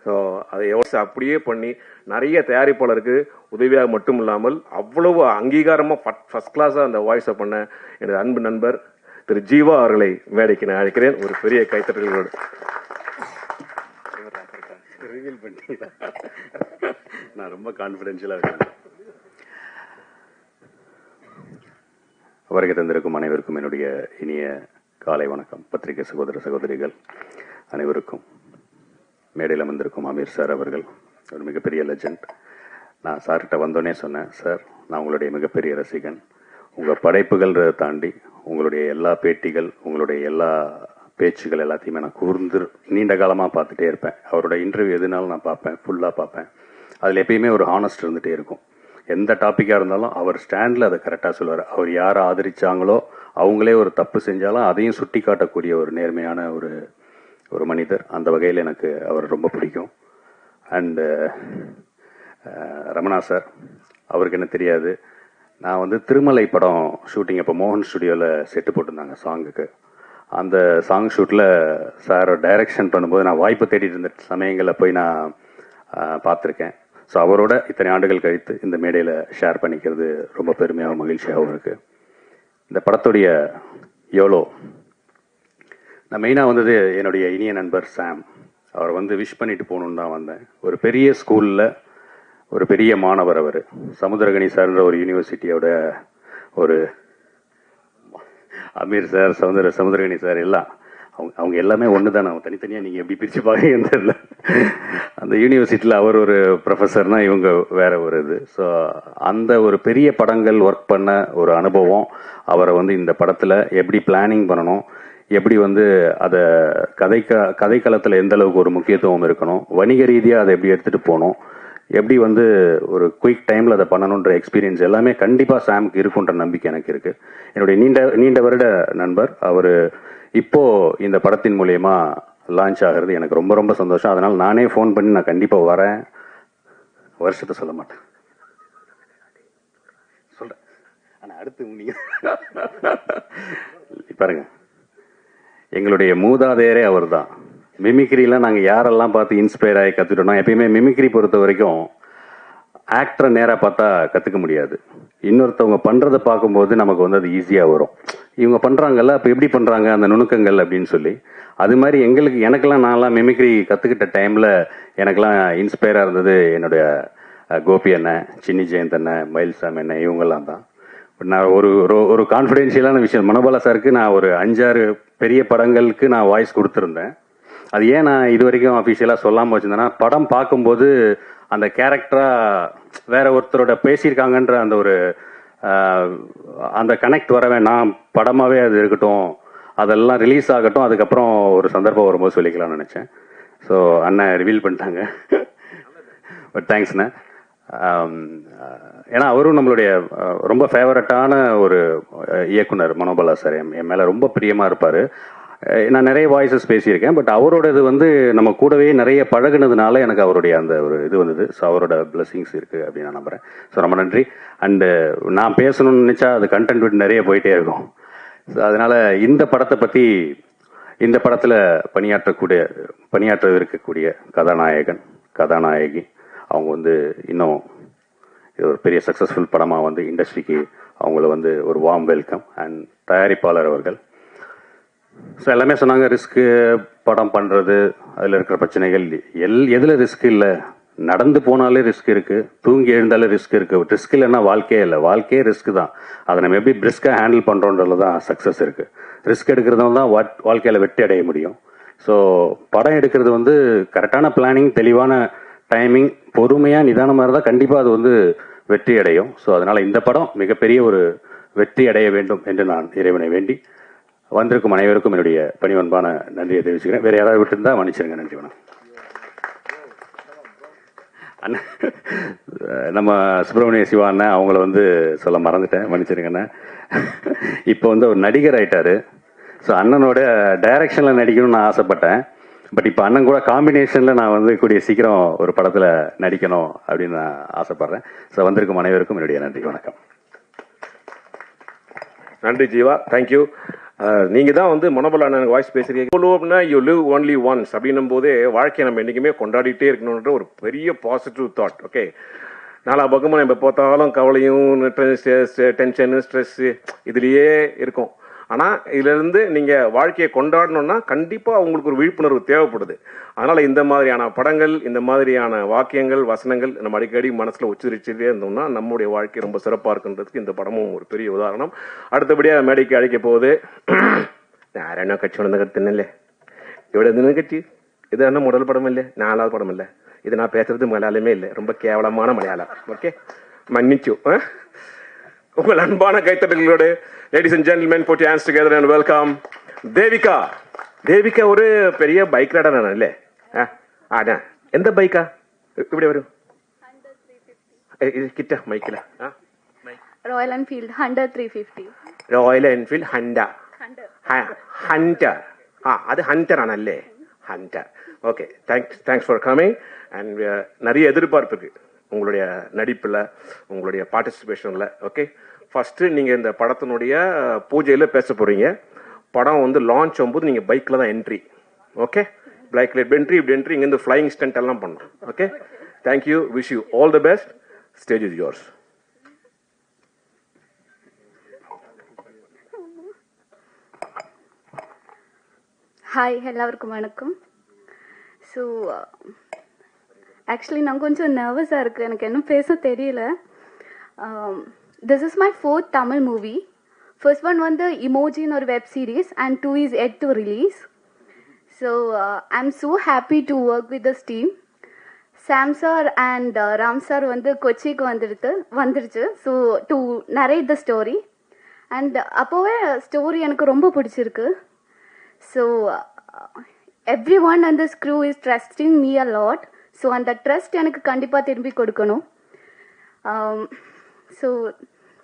ஸோ அதை எவ்வளோ அப்படியே பண்ணி நிறைய தயாரிப்பாளருக்கு உதவியாக மட்டும் இல்லாமல் அவ்வளவு அங்கீகாரமாக ஃபர்ஸ்ட் கிளாஸாக அந்த வாய்ஸை பண்ண எனது அன்பு நண்பர் திரு ஜீவா அவர்களை மேடைக்கு நான் அழைக்கிறேன். ஒரு பெரிய கைத்தட்டல்களோடு. நான் ரொம்ப கான்ஃபிடென்ஷியலாக இருக்கேன். வருகை தந்திருக்கும் அனைவருக்கும் என்னுடைய இனிய காலை வணக்கம். பத்திரிகை சகோதர சகோதரிகள் அனைவருக்கும், மேடையில் வந்திருக்கும் அமீர் சார் அவர்கள் ஒரு மிகப்பெரிய லெஜண்ட். நான் சார்கிட்ட வந்தோடனே சொன்னேன், சார் நான் உங்களுடைய மிகப்பெரிய ரசிகன். உங்கள் படைப்புகள் தாண்டி உங்களுடைய எல்லா பேட்டிகள், உங்களுடைய எல்லா பேச்சுகள் எல்லாத்தையுமே நான் கூர்ந்து நீண்ட காலமாக பார்த்துட்டே இருப்பேன். அவரோட இன்டர்வியூ எதுனாலும் நான் பார்ப்பேன், ஃபுல்லாக பார்ப்பேன். அதில் எப்பயுமே ஒரு ஹானஸ்ட் இருந்துகிட்டே இருக்கும். எந்த டாப்பிக்காக இருந்தாலும் அவர் ஸ்டாண்டில் அதை கரெக்டாக சொல்லுவார். அவர் யாரை ஆதரித்தாங்களோ அவங்களே ஒரு தப்பு செஞ்சாலும் அதையும் சுட்டி காட்டக்கூடிய ஒரு நேர்மையான ஒரு மனிதர். அந்த வகையில் எனக்கு அவர் ரொம்ப பிடிக்கும். அண்டு ரமணா சார், அவருக்கு என்ன தெரியாது, நான் வந்து திருமலை படம் ஷூட்டிங் அப்போ மோகன் ஸ்டுடியோவில் செட்டு போட்டிருந்தாங்க சாங்குக்கு. அந்த சாங் ஷூட்டில் சார் டைரக்ஷன் பண்ணும்போது நான் வாய்ப்பு தேடிட்டு இருந்த சமயங்களில் போய் நான் பார்த்துருக்கேன். ஸோ அவரோட இத்தனை ஆண்டுகள் கழித்து இந்த மேடையில் ஷேர் பண்ணிக்கிறது ரொம்ப பெருமையாகவும் மகிழ்ச்சியாகவும் இருக்குது. இந்த படத்துடைய யோலோ நான் மெயினாக வந்தது என்னுடைய இனிய நண்பர் சாம். அவரை வந்து விஷ் பண்ணிட்டு போகணுன்னு தான் வந்தேன். ஒரு பெரிய ஸ்கூலில் ஒரு பெரிய மாணவர் அவர். சமுத்திரகனி சார்ன்ற ஒரு யூனிவர்சிட்டியோட ஒரு அமீர் சார், சமுத்திரகனி சார் எல்லாம் அவங்க எல்லாமே ஒன்று தான். அவங்க தனித்தனியாக நீங்கள் எப்படி பிரித்து பார்க்கன்னு தெரியல. அந்த யூனிவர்சிட்டியில் அவர் ஒரு ப்ரொஃபஸர்னா இவங்க வேற ஒரு இது. ஸோ அந்த ஒரு பெரிய படங்கள் ஒர்க் பண்ண ஒரு அனுபவம். அவரை வந்து இந்த படத்தில் எப்படி பிளானிங் பண்ணணும், எப்படி வந்து அதை கதைக்களத்தில் எந்த அளவுக்கு ஒரு முக்கியத்துவம் இருக்கணும், வணிக ரீதியாக அதை எப்படி எடுத்துகிட்டு போகணும், எப்படி வந்து ஒரு குயிக் டைமில் அதை பண்ணணுன்ற எக்ஸ்பீரியன்ஸ் எல்லாமே கண்டிப்பாக சாமுக்கு இருக்குன்ற நம்பிக்கை எனக்கு இருக்குது. என்னுடைய நீண்ட வருட நண்பர் அவர். இப்போது இந்த படத்தின் மூலயமா லான்ச் ஆகிறது எனக்கு ரொம்ப ரொம்ப சந்தோஷம். அதனால் நானே ஃபோன் பண்ணி நான் கண்டிப்பாக வரேன். வருஷத்தை சொல்ல மாட்டேன், சொல்கிறேன். ஆனால் அடுத்து நீங்கள் பாருங்க, எங்களுடைய மூதாதையரே அவர் தான். மிமிக்ரிலாம் நாங்கள் யாரெல்லாம் பார்த்து இன்ஸ்பயர் ஆகி கற்றுக்கிட்டோம்னா, எப்பயுமே மிமிக்ரி பொறுத்த வரைக்கும் ஆக்டரை நேராக பார்த்தா கற்றுக்க முடியாது. இன்னொருத்தவங்க பண்ணுறதை பார்க்கும்போது நமக்கு வந்து அது ஈஸியாக வரும். இவங்க பண்ணுறாங்கல்ல, அப்போ எப்படி பண்ணுறாங்க அந்த நுணுக்கங்கள் அப்படின்னு சொல்லி. அது மாதிரி எனக்கெல்லாம் நான்லாம் மிமிக்ரி கற்றுக்கிட்ட டைமில் எனக்கெல்லாம் இன்ஸ்பயராக இருந்தது என்னுடைய கோபி அண்ணன், சின்னி ஜெயந்த் அண்ணன், மயில்சாமி அண்ணன், இவங்கெல்லாம் தான். நான் ஒரு கான்ஃபிடென்ஷியலான விஷயம், மனோபாலா சாருக்கு நான் ஒரு 5-6 பெரிய படங்களுக்கு நான் வாய்ஸ் கொடுத்துருந்தேன். அது ஏன் நான் இது வரைக்கும் அஃபிஷியலாக சொல்லாமல் வச்சுருந்தேன்னா, படம் பார்க்கும்போது அந்த கேரக்டராக வேற ஒருத்தரோட பேசியிருக்காங்கன்ற அந்த ஒரு அந்த கனெக்ட் வர வேணாம், படமாகவே அது இருக்கட்டும், அதெல்லாம் ரிலீஸ் ஆகட்டும், அதுக்கப்புறம் ஒரு சந்தர்ப்பம் வரும்போது சொல்லிக்கலாம்னு நினச்சேன். ஸோ அண்ணன் ரிவீல் பண்ணிட்டாங்க. பட் தேங்க்ஸ்ண்ணே. ஏன்னா அவரும் நம்மளுடைய ரொம்ப ஃபேவரட்டான ஒரு இயக்குனர் மனோபாலா சார். என் மேலே ரொம்ப பிரியமாக இருப்பார். நான் நிறைய வாய்ஸஸ் பேசியிருக்கேன். பட் அவரோடது வந்து நம்ம கூடவே நிறைய பழகுனதுனால எனக்கு அவருடைய அந்த ஒரு இது வந்தது. ஸோ அவரோட பிளெஸிங்ஸ் இருக்குது அப்படின்னு நான் நம்புகிறேன். ஸோ ரொம்ப நன்றி. அண்டு நான் பேசணும்னு நினச்சா அது கண்டென்ட் விட்டு நிறைய போயிட்டே இருக்கும். ஸோ அதனால் இந்த படத்தை பற்றி, இந்த படத்தில் பணியாற்ற இருக்கக்கூடிய கதாநாயகன், கதாநாயகி அவங்க வந்து இன்னும் இது ஒரு பெரிய சக்ஸஸ்ஃபுல் படமாக வந்து இண்டஸ்ட்ரிக்கு அவங்கள வந்து ஒரு வார்ம் வெல்கம். அண்ட் தயாரிப்பாளர் அவர்கள் ஸோ எல்லாமே சொன்னாங்க. ரிஸ்க்கு படம் பண்ணுறது, அதில் இருக்கிற பிரச்சனைகள், எதில் ரிஸ்க் இல்லை, நடந்து போனாலே ரிஸ்க் இருக்குது, தூங்கி எழுந்தாலே ரிஸ்க் இருக்குது. ரிஸ்க் இல்லைன்னா வாழ்க்கையே இல்லை, வாழ்க்கையே ரிஸ்க் தான். அதை நம்ம எப்படி பிரிஸ்காக ஹேண்டில் பண்ணுறோன்றது தான் சக்ஸஸ் இருக்குது. ரிஸ்க் எடுக்கிறதும் தான் வாழ்க்கையில் வெற்றி அடைய முடியும். ஸோ படம் எடுக்கிறது வந்து கரெக்டான பிளானிங், தெளிவான டைமிங், பொறுமையாக நிதானமாக இருந்தால் கண்டிப்பாக அது வந்து வெற்றி அடையும். ஸோ அதனால் இந்த படம் மிகப்பெரிய ஒரு வெற்றி அடைய வேண்டும் என்று நான் இறைவனை வேண்டி வந்திருக்கும் அனைவருக்கும் என்னுடைய பணிவன்பான நன்றியை தெரிவிச்சுக்கிறேன். வேறு யாராவது விட்டுருந்தா மன்னிச்சிருங்க. நன்றி, வணக்கம். அண்ணன் நம்ம சுப்பிரமணிய சிவா அண்ணன் அவங்கள வந்து சொல்ல மறந்துட்டேன், மன்னிச்சிருங்கண்ணே. இப்போ வந்து ஒரு நடிகர் ஆயிட்டாரு. ஸோ அண்ணனோட டைரக்ஷனில் நடிக்கணும்னு நான் ஆசைப்பட்டேன். பட் இப்போ அண்ணன் கூட காம்பினேஷனில் நான் வந்து கூடிய சீக்கிரம் ஒரு படத்தில் நடிக்கணும் அப்படின்னு நான் ஆசைப்பட்றேன். ஸோ வந்திருக்கும் அனைவருக்கும் என்னுடைய நன்றி, வணக்கம். நன்றி ஜீவா, தேங்க்யூ. நீங்க தான் வந்து மனோபாலா அண்ணனுக்கு வாய்ஸ் பேசுறீங்க. யூ லிவ் ஒன்லி ஒன்ஸ் அப்படின்னும் போதே வாழ்க்கையை நம்ம என்னைக்குமே கொண்டாடிட்டே இருக்கணும்ன்ற ஒரு பெரிய பாசிட்டிவ் தாட். ஓகே, நாலா பக்கமும் நம்ம பார்த்தாலும் கவலையும், டென்ஷனு, ஸ்ட்ரெஸ்ஸு இதுலேயே இருக்கும். ஆனால் இதிலிருந்து நீங்கள் வாழ்க்கையை கொண்டாடணும்னா கண்டிப்பாக உங்களுக்கு ஒரு விழிப்புணர்வு தேவைப்படுது. அதனால் இந்த மாதிரியான படங்கள், இந்த மாதிரியான வாக்கியங்கள், வசனங்கள் நம்ம அடிக்கடி மனசில் உச்சரிச்சுட்டே இருந்தோம்னா நம்முடைய வாழ்க்கை ரொம்ப சிறப்பாக இருக்குன்றதுக்கு இந்த படமும் ஒரு பெரிய உதாரணம். அடுத்தபடியாக மேடைக்கு அழைக்க போகுது யாரென்ன கட்சி வந்த கருத்துன்னு இவ்வளோ எதுன்னு கட்சி இது என்ன முதல் படம் இல்லை, 4வது படம் இல்லை. இது நான் பேசுறது மலையாளமே இல்லை, ரொம்ப கேவலமான மலையாளம். ஓகே, மன்னிச்சு. உங்கள் அன்பான கைத்தட்டங்களோடு ladies and gentlemen, put your hands together and welcome Devika. Devika ஒரு பெரிய பைக் ரைடர் இல்ல? ஆனா எந்த பைக்கா இப்படி வரும் கிட்ட மைக்கில்? Royal Enfield Hunter 350. Royal Enfield Hunter. அது ஹண்டர் ஆனல்லே, Hunter. Okay, thanks for coming. And நிறைய எதிர்பார்ப்பு இருக்கு உங்களுடைய நடிப்பில், உங்களுடைய பார்ட்டிசிபேஷனில். ஓகே, ஃபஸ்ட்டு நீங்கள் இந்த படத்தினுடைய பூஜையில் பேச போகிறீங்க. படம் வந்து லான்ச் ஆகும்போது நீங்கள் பைக்கில் தான் என்ட்ரி. ஓகே, பைக்கில் என்ட்ரி, இப்படி என்ட்ரி, இங்கேருந்து ஃப்ளையிங் ஸ்டண்ட் எல்லாம் பண்ணணும். Okay, thank you, wish you all the best. Stage is yours. Hi, எல்லாருக்கும் வணக்கம். ஸோ ஆக்சுவலி நான் கொஞ்சம் நர்வஸாக இருக்குது, எனக்கு இன்னும் பேச தெரியல. This is my 4th Tamil movie. First one வந்து இமோஜின்னு ஒரு web series and 2 is yet to release. So I'm so happy to work with this team. Sam sir and Ram sir வந்து கொச்சிக்கு வந்துருச்சு. So to narrate the story. And அப்போவே story எனக்கு ரொம்ப பிடிச்சிருக்கு. So everyone on this crew is trusting me a lot. So அந்த trust எனக்கு கண்டிப்பாக திரும்பி கொடுக்கணும். So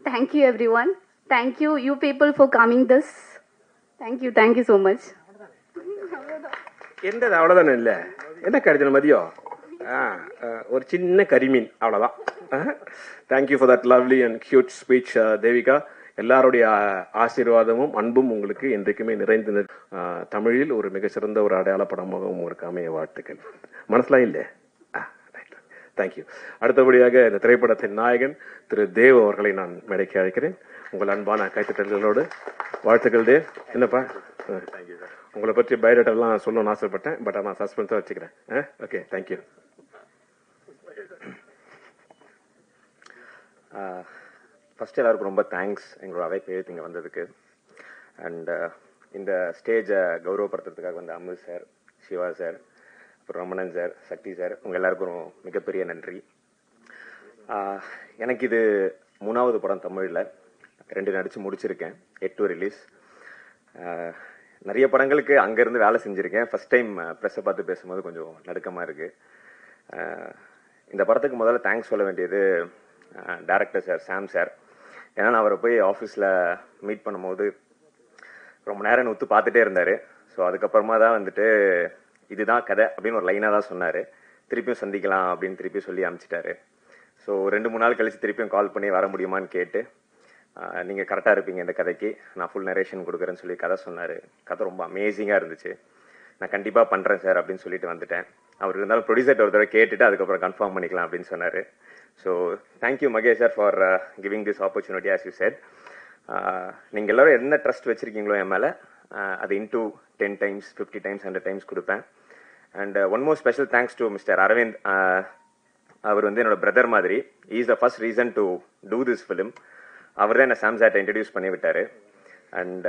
thank you everyone. Thank you people for coming this. Thank you so much. என்னது அவ்வளோதானே? இல்லை என்ன கடிதம் மதியம் ஒரு சின்ன கரிமீன் அவ்வளோதான். Thank you for that lovely and cute speech Devika. எல்லாருடைய ஆசீர்வாதமும் அன்பும் உங்களுக்கு என்றைக்குமே நிறைந்து தமிழில் ஒரு மிக சிறந்த ஒரு அடையாள படமாக உங்களுக்கு அமைய வாழ்த்துக்கள். மனசுலாம் இல்லை? தேங்க்யூ. அடுத்தபடியாக இந்த திரைப்படத்தின் நாயகன் திரு தேவ் அவர்களை நான் மேடைக்கு அழைக்கிறேன். உங்கள் அன்பான கைத்தட்டல்களோடு வாழ்த்துக்கள் தேவ். என்னப்பா, உங்களை பற்றி பயோடேட்டாலாம் சொல்லணும்னு ஆசைப்பட்டேன், பட் நான் சஸ்பென்ஸாக வச்சுக்கிறேன். Okay, thank you. ஃபஸ்ட்டு எல்லாருக்கும் ரொம்ப தேங்க்ஸ் எங்களோட அழைப்பு எழுத்து இங்கே வந்ததுக்கு. அண்ட் இந்த ஸ்டேஜை கௌரவப்படுத்துறதுக்காக வந்த அமித் சார், சிவா சார், அப்புறம் ரமணன் சார், சக்தி சார், உங்கள் எல்லாருக்கும் மிகப்பெரிய நன்றி. எனக்கு இது 3வது படம் தமிழில், 2 நடித்து முடிச்சிருக்கேன், 8 ரிலீஸ். நிறைய படங்களுக்கு அங்கேருந்து வேலை செஞ்சுருக்கேன். ஃபஸ்ட் டைம் ப்ரெஸ்ஸை பார்த்து பேசும்போது கொஞ்சம் நடுக்கமாக இருக்குது. இந்த படத்துக்கு முதல்ல தேங்க்ஸ் சொல்ல வேண்டியது டைரக்டர் சார், சாம் சார். ஏன்னா நான் அவரை போய் ஆஃபீஸில் மீட் பண்ணும்போது ரொம்ப நேரம் ஒத்து பார்த்துட்டே இருந்தார். ஸோ அதுக்கப்புறமா தான் வந்துட்டு இதுதான் கதை அப்படின்னு ஒரு லைனாக தான் சொன்னார். திருப்பியும் சந்திக்கலாம் அப்படின்னு திருப்பி சொல்லி அனுப்பிச்சிட்டாரு. ஸோ 2-3 நாள் கழிச்சு திருப்பியும் கால் பண்ணி வர முடியுமான்னு கேட்டு, நீங்கள் கரெக்டாக இருப்பீங்க இந்த கதைக்கு, நான் ஃபுல் நரேஷன் கொடுக்குறேன்னு சொல்லி கதை சொன்னார். கதை ரொம்ப அமேசிங்காக இருந்துச்சு. நான் கண்டிப்பாக பண்ணுறேன் சார் அப்படின்னு சொல்லிட்டு வந்துட்டேன். அவர் இருந்தாலும் ப்ரொடியூசர்கிட்ட ஒரு தடவை கேட்டுட்டு அதுக்கப்புறம் கன்ஃபார்ம் பண்ணிக்கலாம் அப்படின்னு சொன்னார். So thank you Mahesh sir for giving this opportunity. As you said, நீங்கள் எல்லோரும் என்ன ட்ரஸ்ட் வச்சுருக்கீங்களோ என் மேலே, அது இன்டூ 10 times, 50 times, 100 times கொடுப்பேன். And one more special thanks to mister Aravind. அவர் வந்து என்னோட பிரதர் மாதிரி. Is the first reason to do this film. அவர் தான் என்னை சாம்சாட்டை இன்ட்ரடியூஸ் பண்ணி விட்டார். And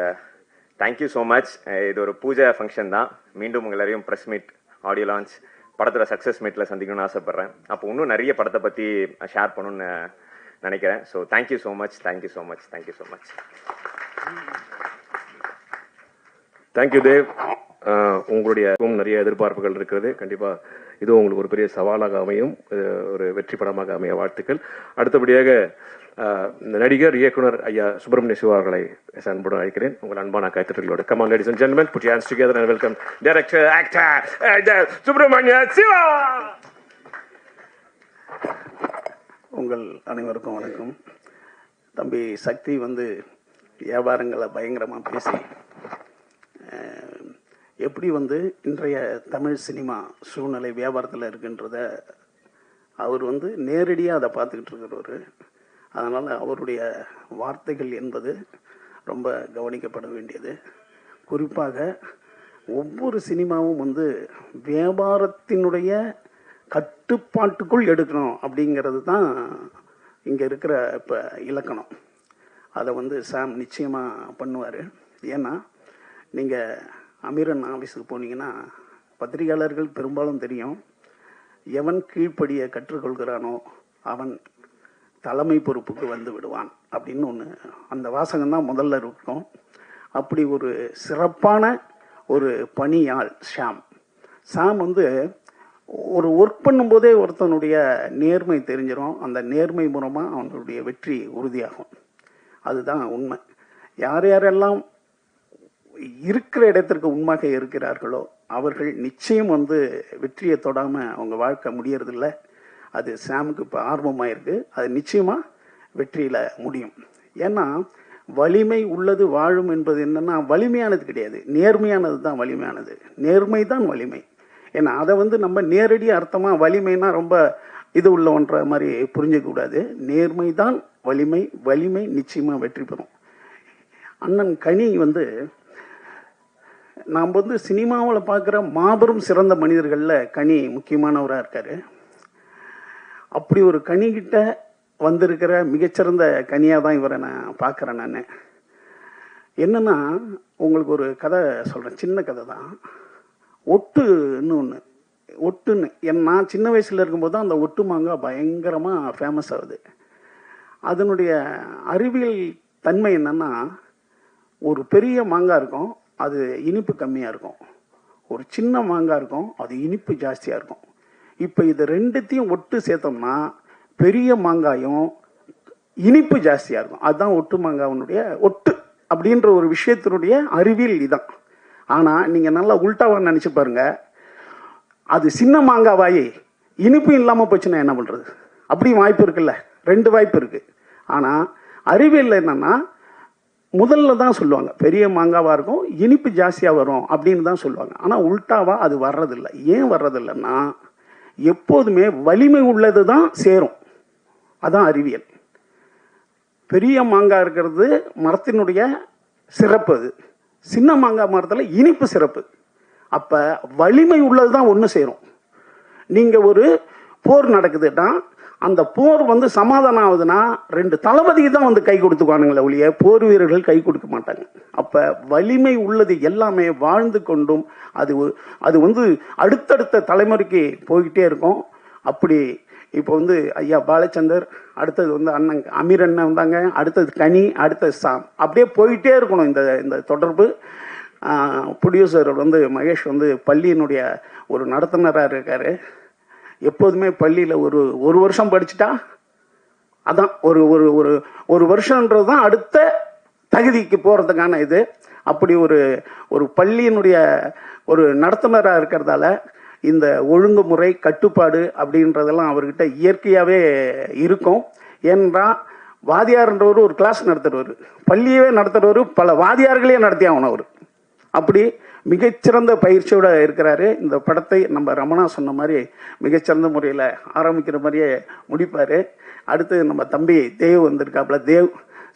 thank you so much. இது ஒரு பூஜை ஃபங்க்ஷன் தான். மீண்டும் உங்கள் எல்லாரையும் ப்ரெஸ் மீட், ஆடியோ லான்ச், படத்தோட சக்ஸஸ் மீட்டில் சந்திக்கணும்னு ஆசைப்பட்றேன். அப்போ இன்னும் நிறைய படத்தை பற்றி ஷேர் பண்ணணும்னு நினைக்கிறேன். So thank you so much, thank you so much, thank you so much. Thank you Dev. உங்களுடைய நிறைய எதிர்பார்ப்புகள் இருக்கிறது. கண்டிப்பாக இது உங்களுக்கு ஒரு பெரிய சவாலாக அமையும், ஒரு வெற்றி படமாக அமைய வாழ்த்துக்கள். அடுத்தபடியாக நடிகர் இயக்குனர் ஐயா சுப்பிரமணிய சிவா அவர்களை அன்புடன் அழைக்கிறேன். உங்கள் அன்பான கைத்தட்டலோடு. Come on ladies and gentlemen, put your hands together and welcome director, actor Subramaniya Siva. உங்கள் அனைவருக்கும் வணக்கம். தம்பி சக்தி வந்து வியாபாரங்களை பயங்கரமாக பேசி எப்படி வந்து இன்றைய தமிழ் சினிமா சூழ்நிலை வியாபாரத்தில் இருக்குன்றத அவர் வந்து நேரடியாக அதை பார்த்துக்கிட்டு இருக்கிறவர். அதனால் அவருடைய வார்த்தைகள் என்பது ரொம்ப கவனிக்கப்பட வேண்டியது. குறிப்பாக ஒவ்வொரு சினிமாவும் வந்து வியாபாரத்தினுடைய கட்டுப்பாட்டுக்குள் எடுக்கணும் அப்படிங்கிறது தான் இங்கே இருக்கிற இப்போ இலக்கணம். அதை வந்து சாம் நிச்சயமாக பண்ணுவார். ஏன்னா நீங்கள் அமீரன் ஆஃபீஸுக்கு போனீங்கன்னா பத்திரிகையாளர்கள் பெரும்பாலும் தெரியும், எவன் கீழ்ப்படியை கற்றுக்கொள்கிறானோ அவன் தலைமை பொறுப்புக்கு வந்து விடுவான் அப்படின்னு ஒன்று, அந்த வாசகம் தான் முதல்ல இருக்கும். அப்படி ஒரு சிறப்பான ஒரு பணியாள் சாம் வந்து ஒரு ஒர்க் பண்ணும்போதே ஒருத்தனுடைய நேர்மை தெரிஞ்சிடும். அந்த நேர்மை மூலமாக அவனுடைய வெற்றி உறுதியாகும். அதுதான் உண்மை. யார் யாரெல்லாம் இருக்கிற இடத்திற்கு உண்மையாக இருக்கிறார்களோ அவர்கள் நிச்சயம் வந்து வெற்றியை தொடாமல் அவங்க வாழ்க்கை முடியறதில்ல. அது சாமுக்கு இப்போ ஆர்வமாக இருக்குது. அது நிச்சயமாக வெற்றியில் முடியும். ஏன்னா வலிமை உள்ளது வாழும் என்பது என்னென்னா வலிமையானது கிடையாது, நேர்மையானது தான் வலிமையானது. நேர்மை தான் வலிமை. ஏன்னா அதை வந்து நம்ம நேரடி அர்த்தமாக வலிமைனா ரொம்ப இது உள்ளவன்ற மாதிரி புரிஞ்சக்கூடாது. நேர்மை தான் வலிமை. வலிமை நிச்சயமாக வெற்றி பெறும். அண்ணன் கனி வந்து நாம் வந்து சினிமாவில் பார்க்குற மாபெரும் சிறந்த மனிதர்களில் கனி முக்கியமானவராக இருக்கார். அப்படி ஒரு கனிகிட்ட வந்திருக்கிற மிகச்சிறந்த கனியாக தான் இவரை நான் பார்க்குறேன். நான் என்னென்னா உங்களுக்கு ஒரு கதை சொல்கிறேன், சின்ன கதை தான். ஒட்டுன்னு நான் சின்ன வயசில் இருக்கும்போது தான் அந்த ஒட்டு மாங்காய் பயங்கரமாக ஃபேமஸ் ஆகுது. அதனுடைய அறிவியல் தன்மை என்னென்னா, ஒரு பெரிய மாங்காய் இருக்கும், அது இனிப்பு கம்மியாக இருக்கும். ஒரு சின்ன மாங்காய் இருக்கும், அது இனிப்பு ஜாஸ்தியாக இருக்கும். இப்போ இது ரெண்டுத்தையும் ஒட்டு சேர்த்தோம்னா பெரிய மாங்காயும் இனிப்பு ஜாஸ்தியாக இருக்கும். அதுதான் ஒட்டு மாங்காயினுடைய ஒட்டு அப்படின்ற ஒரு விஷயத்தினுடைய அறிவியல் இதான். ஆனால் நீங்கள் நல்லா உள்டாவாக நினச்சி பாருங்க, அது சின்ன மாங்காவாயி இனிப்பு இல்லாமல் போச்சுன்னா என்ன பண்ணுறது? அப்படியும் வாய்ப்பு இருக்குல்ல, 2 வாய்ப்பு இருக்குது. ஆனால் அறிவியல் என்னன்னா முதல்ல தான் சொல்லுவாங்க பெரிய மாங்காவாக இருக்கும், இனிப்பு ஜாஸ்தியாக வரும் அப்படின்னு தான் சொல்லுவாங்க. ஆனால் உல்டாவா அது வர்றதில்லை. ஏன் வர்றதில்லைன்னா எப்போதுமே வலிமை உள்ளது தான் சேரும். அதான் அறிவியல். பெரிய மாங்காய் இருக்கிறது மரத்தினுடைய சிறப்பு, அது சின்ன மாங்காய் மரத்தில் இனிப்பு சிறப்பு. அப்போ வலிமை உள்ளது தான் ஒன்று சேரும். நீங்கள் ஒரு போர் நடக்குதுன்னா அந்த போர் வந்து சமாதானம் ஆகுதுன்னா 2 தளபதி தான் வந்து கை கொடுத்துக்குவானுங்களே ஒழிய போர் வீரர்கள் கை கொடுக்க மாட்டாங்க. அப்போ வலிமை உள்ளது எல்லாமே வாழ்ந்து கொண்டும் அது வந்து அடுத்தடுத்த தலைமுறைக்கு போய்கிட்டே இருக்கும். அப்படி இப்போ வந்து ஐயா பாலச்சந்தர், அடுத்தது வந்து அண்ணன் அமீர் அண்ணன் வந்தாங்க, அடுத்தது கனி, அடுத்தது சாம், அப்படியே போயிட்டே இருக்கணும் இந்த தொடர்பு. ப்ரொடியூசர் வந்து மகேஷ் வந்து பள்ளியினுடைய ஒரு நடத்துனராக இருக்கார். எப்போதுமே பள்ளியில் ஒரு வருஷம் படிச்சுட்டா அதான் ஒரு வருஷன்றது தான் அடுத்த தகுதிக்கு போகிறதுக்கான இது. அப்படி ஒரு பள்ளியினுடைய ஒரு நடத்துனராக இருக்கிறதால இந்த ஒழுங்குமுறை கட்டுப்பாடு அப்படின்றதெல்லாம் அவர்கிட்ட இயற்கையாகவே இருக்கும். ஏனென்றால் வாதியார்ன்றவர் ஒரு கிளாஸ் நடத்துகிறவர், பள்ளியவே நடத்துகிறவர், பல வாதியார்களே நடத்தி ஆகணும் அவர். அப்படி மிகச்சிறந்த பயிற்சியோடு இருக்கிறாரு. இந்த படத்தை நம்ம ரமணா சொன்ன மாதிரி மிகச்சிறந்த முறையில் ஆரம்பிக்கிற மாதிரியே முடிப்பார். அடுத்து நம்ம தம்பி தேவ் வந்திருக்காப்புல. தேவ்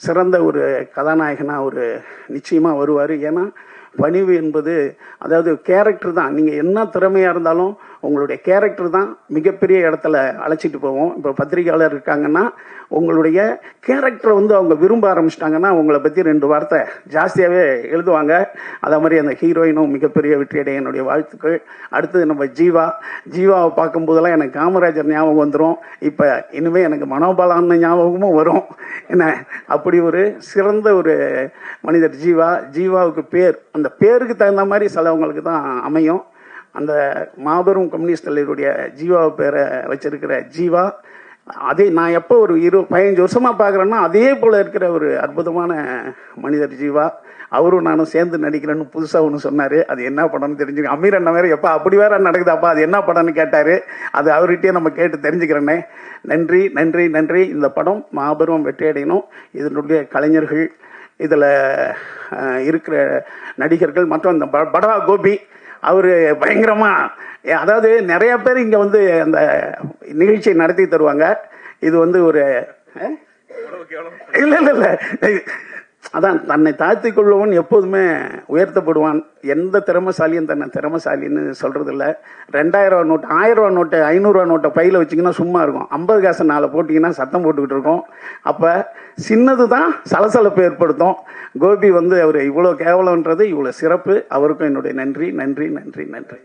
சிறந்த ஒரு கதாநாயகனாக ஒரு நிச்சயமாக வருவார். ஏன்னா பணிவு என்பது அதாவது கேரக்டர் தான். நீங்கள் என்ன திறமையாக இருந்தாலும் உங்களுடைய கேரக்டர் தான் மிகப்பெரிய இடத்துல அழைச்சிட்டு போவோம். இப்போ பத்திரிகையாளர் இருக்காங்கன்னா உங்களுடைய கேரக்டரை வந்து அவங்க விரும்ப ஆரம்பிச்சிட்டாங்கன்னா உங்களை பற்றி 2 வார்த்தை ஜாஸ்தியாகவே எழுதுவாங்க. அதே மாதிரி அந்த ஹீரோயினும் மிகப்பெரிய வெற்றியடைய என்னுடைய வாழ்த்துக்கள். அடுத்தது நம்ம ஜீவாவை பார்க்கும்போதெல்லாம் எனக்கு காமராஜர் ஞாபகம் வந்துடும். இப்போ இனிமேல் எனக்கு மனோபாலான ஞாபகமும் வரும். என்ன அப்படி ஒரு சிறந்த ஒரு மனிதர் ஜீவாவுக்கு பேர், அந்த பேருக்கு தகுந்த மாதிரி சிலவங்களுக்கு தான் அமையும். அந்த மாபெரும் கம்யூனிஸ்ட் தலைவருடைய ஜீவாவை பேரை வச்சிருக்கிற ஜீவா, அதே நான் எப்போ ஒரு 15 வருஷமாக பார்க்குறேன்னா அதே போல் இருக்கிற ஒரு அற்புதமான மனிதர் ஜீவா. அவரும் நானும் சேர்ந்து நடிக்கிறேன்னு புதுசாக ஒன்று சொன்னார். அது என்ன படம்னு தெரிஞ்சுக்க. அமீர் அண்ணன் வேறு எப்போ அப்படி வேற நடக்குதாப்பா அது என்ன படம்னு கேட்டார். அது அவர்கிட்டயே நம்ம கேட்டு தெரிஞ்சுக்கிறேன்னே. நன்றி நன்றி நன்றி. இந்த படம் மாபெரும் வெற்றி அடையணும். இதனுடைய கலைஞர்கள், இதில் இருக்கிற நடிகர்கள் மற்றும் அந்த படவா கோபி அவர் பயங்கரமாக, அதாவது நிறைய பேர் இங்கே வந்து அந்த நிகழ்ச்சியை நடத்தி தருவாங்க. இது வந்து ஒரு இல்லை அதான் தன்னை தாழ்த்தி கொள்ளுவன் எப்போதுமே உயர்த்தப்படுவான். எந்த திறமைசாலியும் தன்னை திறமைசாலின்னு சொல்கிறதில்ல. 2000 ரூபா நோட்டு, 1000 ரூபா நோட்டு, 500 ரூபா நோட்டை பையில் வச்சிங்கன்னா சும்மா இருக்கும். 50 காசு 4 போட்டிங்கன்னா சத்தம் போட்டுக்கிட்டு இருக்கோம். அப்போ சின்னது தான் சலசலப்பு ஏற்படுத்தும். கோபி வந்து அவர் இவ்வளோ கேவலன்றது இவ்வளோ சிறப்பு. அவருக்கும் என்னுடைய நன்றி நன்றி நன்றி நன்றி.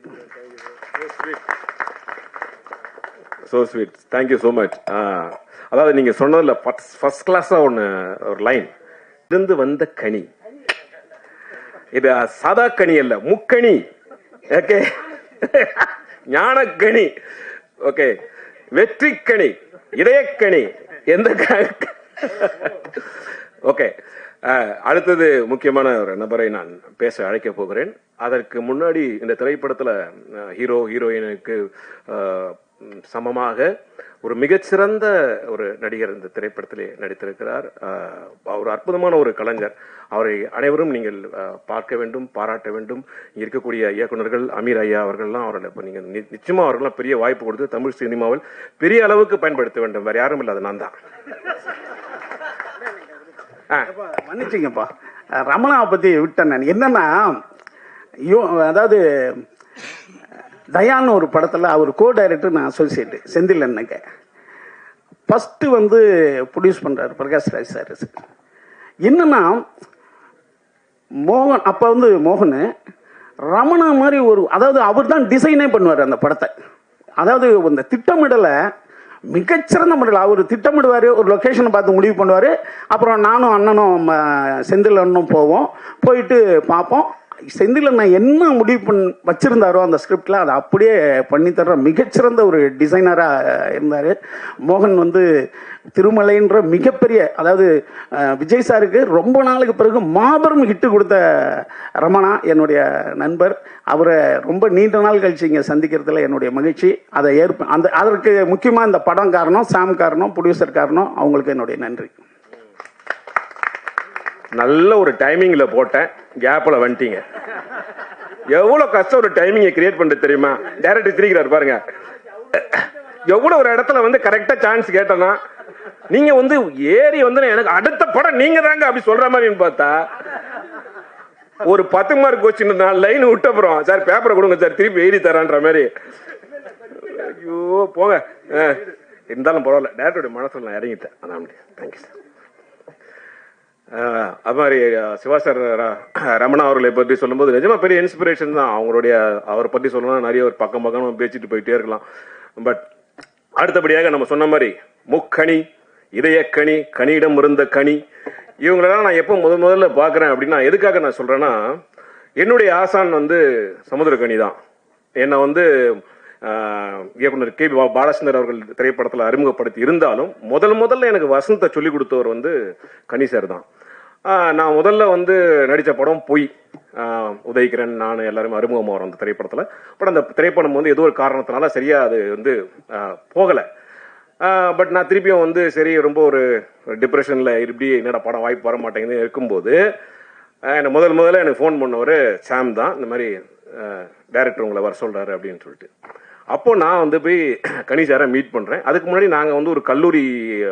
So sweet, thank you so much. அதாவது நீங்கள் சொன்னதில் ஃபர்ஸ்ட் கிளாஸாக ஒரு லைன், இருந்து வந்த கனி, இது சாதா கனி அல்ல, முக்கணி. ஓகே, ஞானக்கணி, ஓகே, வெற்றிக்கணி, இதயக்கணி, எந்த ஓகே. அடுத்தது முக்கியமான ஒரு நபரை நான் பேச அழைக்க போகிறேன். அதற்கு முன்னாடி இந்த திரைப்படத்தில் ஹீரோயினுக்கு சமமாக ஒரு மிகச்சிறந்த ஒரு நடிகர் இந்த திரைப்படத்திலே நடித்திருக்கிறார். அவர் அற்புதமான ஒரு கலைஞர். அவரை அனைவரும் நீங்கள் பார்க்க வேண்டும், பாராட்ட வேண்டும். இங்கே இருக்கக்கூடிய இயக்குநர்கள் அமீர் ஐயா அவர்கள்லாம் அவர்களை இப்போ நீங்கள் நிச்சயமாக அவர்கள்லாம் பெரிய வாய்ப்பு கொடுத்து தமிழ் சினிமாவில் பெரிய அளவுக்கு பயன்படுத்த வேண்டும். வேறு யாரும் இல்லை, அது நான் தான். மன்னிச்சிங்கப்பா, ரமணாவை பற்றி விட்டேன் நான். என்னன்னா அதாவது தயான்னு ஒரு படத்தில் அவர் கோ டைரக்டர், நான் அசோசியேட்டு செந்தில் அண்ணங்க. ஃபஸ்ட்டு வந்து ப்ரொடியூஸ் பண்ணுறாரு பிரகாஷ்ராஜ் சார். என்னன்னா மோகன், அப்போ வந்து மோகன் ரமணா மாதிரி ஒரு, அதாவது அவர் தான் டிசைனே பண்ணுவார் அந்த படத்தை. அதாவது அந்த திட்டமிடலை மிகச்சிறந்த முறையில் அவர் திட்டமிடுவார். ஒரு லொக்கேஷனை பார்த்து முடிவு பண்ணுவார். அப்புறம் நானும் அண்ணனும் செந்தில் அண்ணனும் போயிட்டு பார்ப்போம். செந்தில் நான் என்ன முடிவு வச்சிருந்தாரோ அந்த ஸ்கிரிப்டில் அதை அப்படியே பண்ணித்தர்ற மிகச்சிறந்த ஒரு டிசைனராக இருந்தார். மோகன் வந்து திருமலைன்ற மிகப்பெரிய, அதாவது விஜய் சாருக்கு ரொம்ப நாளுக்கு பிறகு மாபெரும் ஹிட்டு கொடுத்த ரமணா என்னுடைய நண்பர். அவரை ரொம்ப நீண்ட நாள் கழிச்சு இங்கே சந்திக்கிறதுல என்னுடைய மகிழ்ச்சி. அதை அதற்கு முக்கியமாக இந்த படம் காரணம், சாம் காரணம், ப்ரொடியூசர் காரணம். அவங்களுக்கு என்னுடைய நன்றி. நல்ல ஒரு டைமிங்கில் போட்டேன், கேப்பில் வந்துட்டீங்க. எவ்வளோ கஷ்டம் ஒரு டைமிங்கை கிரியேட் பண்ணுறது தெரியுமா? டைரக்டர் திரிக்கிறார் பாருங்க. எவ்வளோ ஒரு இடத்துல வந்து கரெக்டாக சான்ஸ் கேட்டோன்னா நீங்கள் வந்து ஏறி வந்து எனக்கு அடுத்த படம் நீங்கள் தாங்க அப்படி சொல்கிற மாதிரின்னு பார்த்தா ஒரு 10 மார்க் கொஸ்டின் 4 லைன் விட்டப்புறம் சார் பேப்பரை கொடுங்க சார் திருப்பி எழுதி தரான்ற மாதிரி. ஐயோ போங்க. இருந்தாலும் பரவாயில்ல, டேரக்டருடைய மனசில் நான் இறங்கிட்டேன். அதான் தேங்க்யூ சார். அது மாதிரி சிவா சார் ரமணா அவர்களை பற்றி சொல்லும்போது நிஜமா பெரிய இன்ஸ்பிரேஷன் தான். அவரை பற்றி சொல்லணும்னா நிறைய ஒரு பக்கம் பேசிட்டு போயிட்டே இருக்கலாம். பட் அடுத்தபடியாக நம்ம சொன்ன மாதிரி முக்கணி, இதயக்கணி, கனியிடம் இருந்த கனி, இவங்களெல்லாம் நான் எப்போ முதல்ல பார்க்குறேன் அப்படின்னா எதுக்காக நான் சொல்கிறேன்னா, என்னுடைய ஆசான் வந்து சமுத்திரக்கனி தான். என்னை வந்து இயக்குனர் கே பாலச்சந்தர் அவர்கள் திரைப்படத்தில் அறிமுகப்படுத்தி இருந்தாலும் முதல்ல எனக்கு வசனத்தை சொல்லிக் கொடுத்தவர் வந்து கனி சார் தான். நான் முதல்ல வந்து நடித்த படம் பொய், உதயகிரன் நான் எல்லாருமே அறிமுகமாக வரோம் அந்த திரைப்படத்தில். பட் அந்த திரைப்படம் வந்து ஏதோ ஒரு காரணத்தினால சரியாக அது வந்து போகலை. பட் நான் திருப்பியும் வந்து சரி ரொம்ப ஒரு டிப்ரெஷனில் இப்படி என்னடா படம் வாய்ப்பு வர மாட்டேங்குது இருக்கும்போது என்னை முதல்ல எனக்கு ஃபோன் பண்ணவர் சாம் தான். இந்த மாதிரி டைரக்டர் உங்களை வர சொல்கிறாரு அப்படின்னு சொல்லிட்டு. அப்போ நான் வந்து போய் கனி சாரை மீட் பண்ணுறேன். அதுக்கு முன்னாடி நாங்கள் வந்து ஒரு கல்லூரி